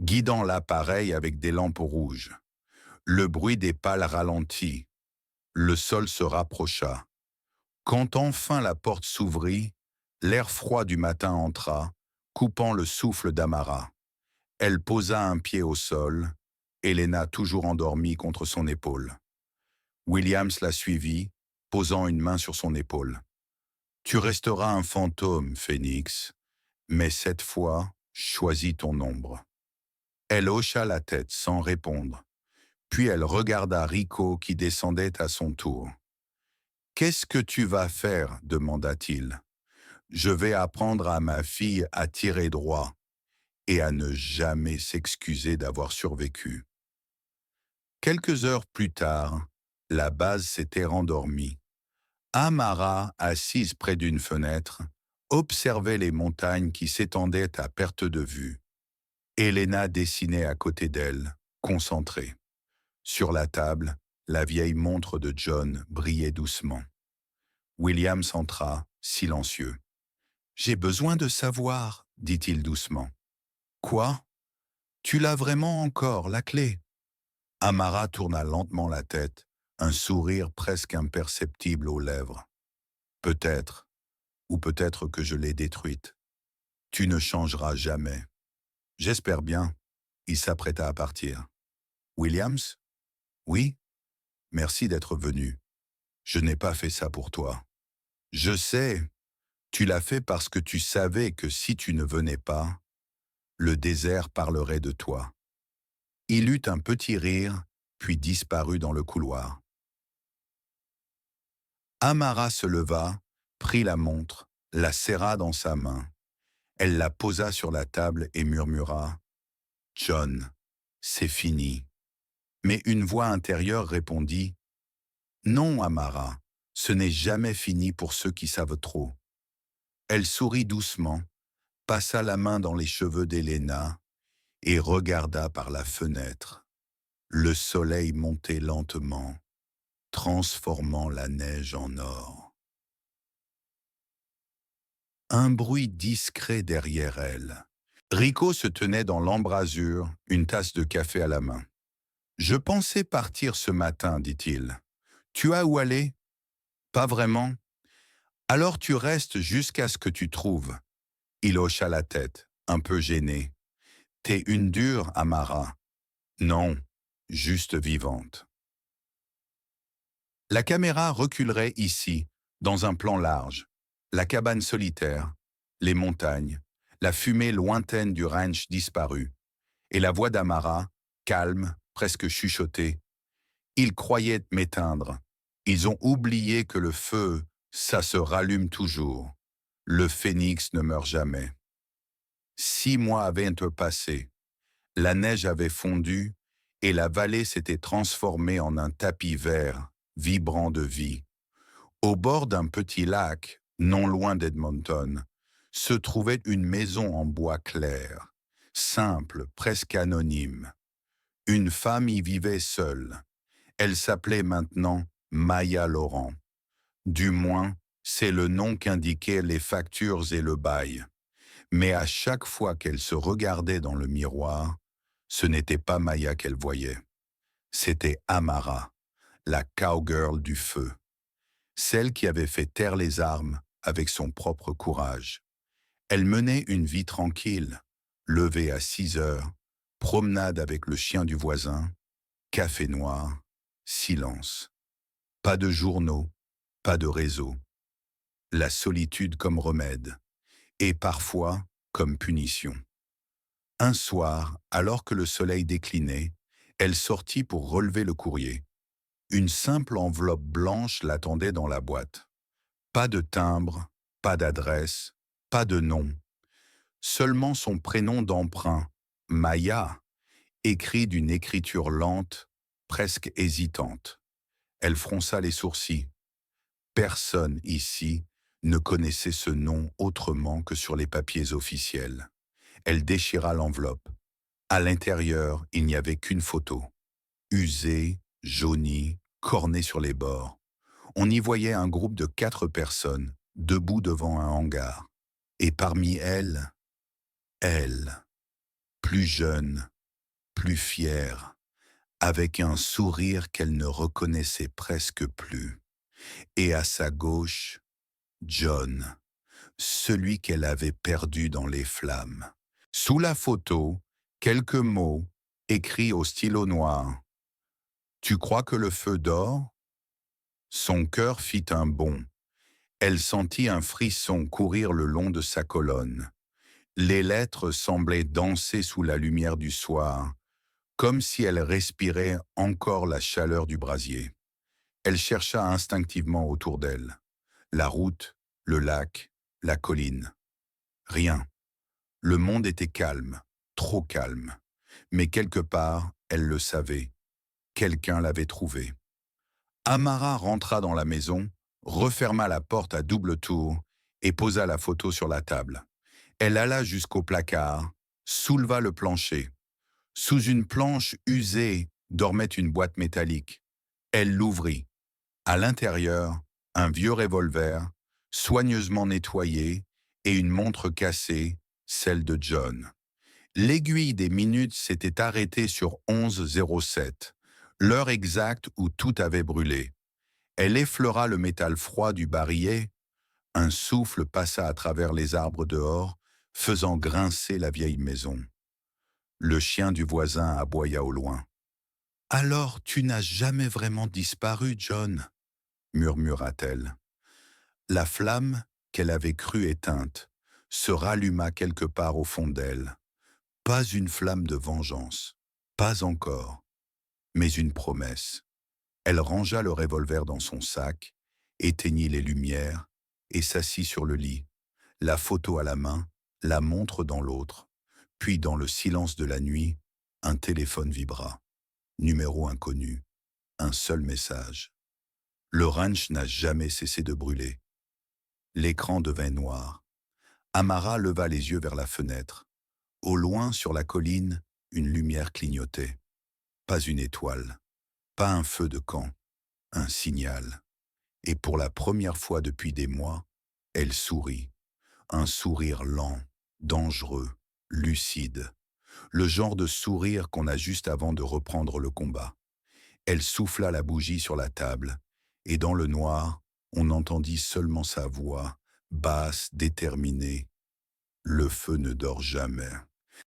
guidant l'appareil avec des lampes rouges. Le bruit des pales ralentit. Le sol se rapprocha. Quand enfin la porte s'ouvrit, l'air froid du matin entra, coupant le souffle d'Amara. Elle posa un pied au sol, Helena toujours endormie contre son épaule. Williams la suivit, posant une main sur son épaule. « Tu resteras un fantôme, Phénix, mais cette fois, choisis ton ombre. » Elle hocha la tête sans répondre, puis elle regarda Rico qui descendait à son tour. « Qu'est-ce que tu vas faire ?» demanda-t-il. « Je vais apprendre à ma fille à tirer droit et à ne jamais s'excuser d'avoir survécu. » Quelques heures plus tard, la base s'était rendormie. Amara, assise près d'une fenêtre, observait les montagnes qui s'étendaient à perte de vue. Helena dessinait à côté d'elle, concentrée. Sur la table, la vieille montre de John brillait doucement. Williams entra, silencieux. « J'ai besoin de savoir, » dit-il doucement. « Quoi? Tu l'as vraiment encore, la clé ?» Amara tourna lentement la tête, un sourire presque imperceptible aux lèvres. « Peut-être, ou peut-être que je l'ai détruite. Tu ne changeras jamais. » « J'espère bien. » Il s'apprêta à partir. « Williams? »« Oui. Merci d'être venu. Je n'ai pas fait ça pour toi. »« Je sais. Tu l'as fait parce que tu savais que si tu ne venais pas, le désert parlerait de toi. » Il eut un petit rire, puis disparut dans le couloir. Amara se leva, prit la montre, la serra dans sa main. Elle la posa sur la table et murmura « John, c'est fini. » Mais une voix intérieure répondit « Non, Amara, ce n'est jamais fini pour ceux qui savent trop. » Elle sourit doucement, passa la main dans les cheveux d'Helena et regarda par la fenêtre. Le soleil montait lentement, transformant la neige en or. Un bruit discret derrière elle, Rico se tenait dans l'embrasure, une tasse de café à la main. Je pensais partir ce matin, dit-il. Tu as où aller? Pas vraiment. Alors tu restes jusqu'à ce que tu trouves. Il hocha la tête, un peu gêné. T'es une dure, Amara. Non, juste vivante. La caméra reculerait ici, dans un plan large. La cabane solitaire, les montagnes, la fumée lointaine du ranch disparu, et la voix d'Amara, calme, presque chuchotée. Ils croyaient m'éteindre. Ils ont oublié que le feu, ça se rallume toujours. Le phénix ne meurt jamais. 6 mois avaient passé. La neige avait fondu et la vallée s'était transformée en un tapis vert, vibrant de vie. Au bord d'un petit lac, non loin d'Edmonton, se trouvait une maison en bois clair, simple, presque anonyme. Une femme y vivait seule. Elle s'appelait maintenant Maya Laurent. Du moins, c'est le nom qu'indiquaient les factures et le bail. Mais à chaque fois qu'elle se regardait dans le miroir, ce n'était pas Maya qu'elle voyait. C'était Amara, la cowgirl du feu. Celle qui avait fait taire les armes avec son propre courage. Elle menait une vie tranquille, levée à 6 heures, promenade avec le chien du voisin, café noir, silence. Pas de journaux, pas de réseau. La solitude comme remède, et parfois comme punition. Un soir, alors que le soleil déclinait, elle sortit pour relever le courrier. Une simple enveloppe blanche l'attendait dans la boîte. Pas de timbre, pas d'adresse, pas de nom. Seulement son prénom d'emprunt, Maya, écrit d'une écriture lente, presque hésitante. Elle fronça les sourcils. Personne ici ne connaissait ce nom autrement que sur les papiers officiels. Elle déchira l'enveloppe. À l'intérieur, il n'y avait qu'une photo. Usée, jaunie, cornée sur les bords. On y voyait un groupe de 4 personnes, debout devant un hangar. Et parmi elles, elle, plus jeune, plus fière, avec un sourire qu'elle ne reconnaissait presque plus. Et à sa gauche, John, celui qu'elle avait perdu dans les flammes. Sous la photo, quelques mots, écrits au stylo noir. « Tu crois que le feu dort ?» Son cœur fit un bond. Elle sentit un frisson courir le long de sa colonne. Les lettres semblaient danser sous la lumière du soir, comme si elle respirait encore la chaleur du brasier. Elle chercha instinctivement autour d'elle. La route, le lac, la colline. Rien. Le monde était calme, trop calme. Mais quelque part, elle le savait. Quelqu'un l'avait trouvé. Amara rentra dans la maison, referma la porte à double tour et posa la photo sur la table. Elle alla jusqu'au placard, souleva le plancher. Sous une planche usée dormait une boîte métallique. Elle l'ouvrit. À l'intérieur, un vieux revolver, soigneusement nettoyé, et une montre cassée, celle de John. L'aiguille des minutes s'était arrêtée sur 11:07, l'heure exacte où tout avait brûlé. Elle effleura le métal froid du barillet. Un souffle passa à travers les arbres dehors, faisant grincer la vieille maison. Le chien du voisin aboya au loin. « Alors tu n'as jamais vraiment disparu, John ?» murmura-t-elle. La flamme, qu'elle avait crue éteinte, se ralluma quelque part au fond d'elle. Pas une flamme de vengeance, pas encore, mais une promesse. Elle rangea le revolver dans son sac, éteignit les lumières et s'assit sur le lit, la photo à la main, la montre dans l'autre. Puis, dans le silence de la nuit, un téléphone vibra. Numéro inconnu, un seul message. Le ranch n'a jamais cessé de brûler. L'écran devint noir. Amara leva les yeux vers la fenêtre. Au loin, sur la colline, une lumière clignotait. Pas une étoile, pas un feu de camp, un signal. Et pour la première fois depuis des mois, elle sourit. Un sourire lent, dangereux, lucide, le genre de sourire qu'on a juste avant de reprendre le combat. Elle souffla la bougie sur la table, et dans le noir, on entendit seulement sa voix, basse, déterminée. Le feu ne dort jamais.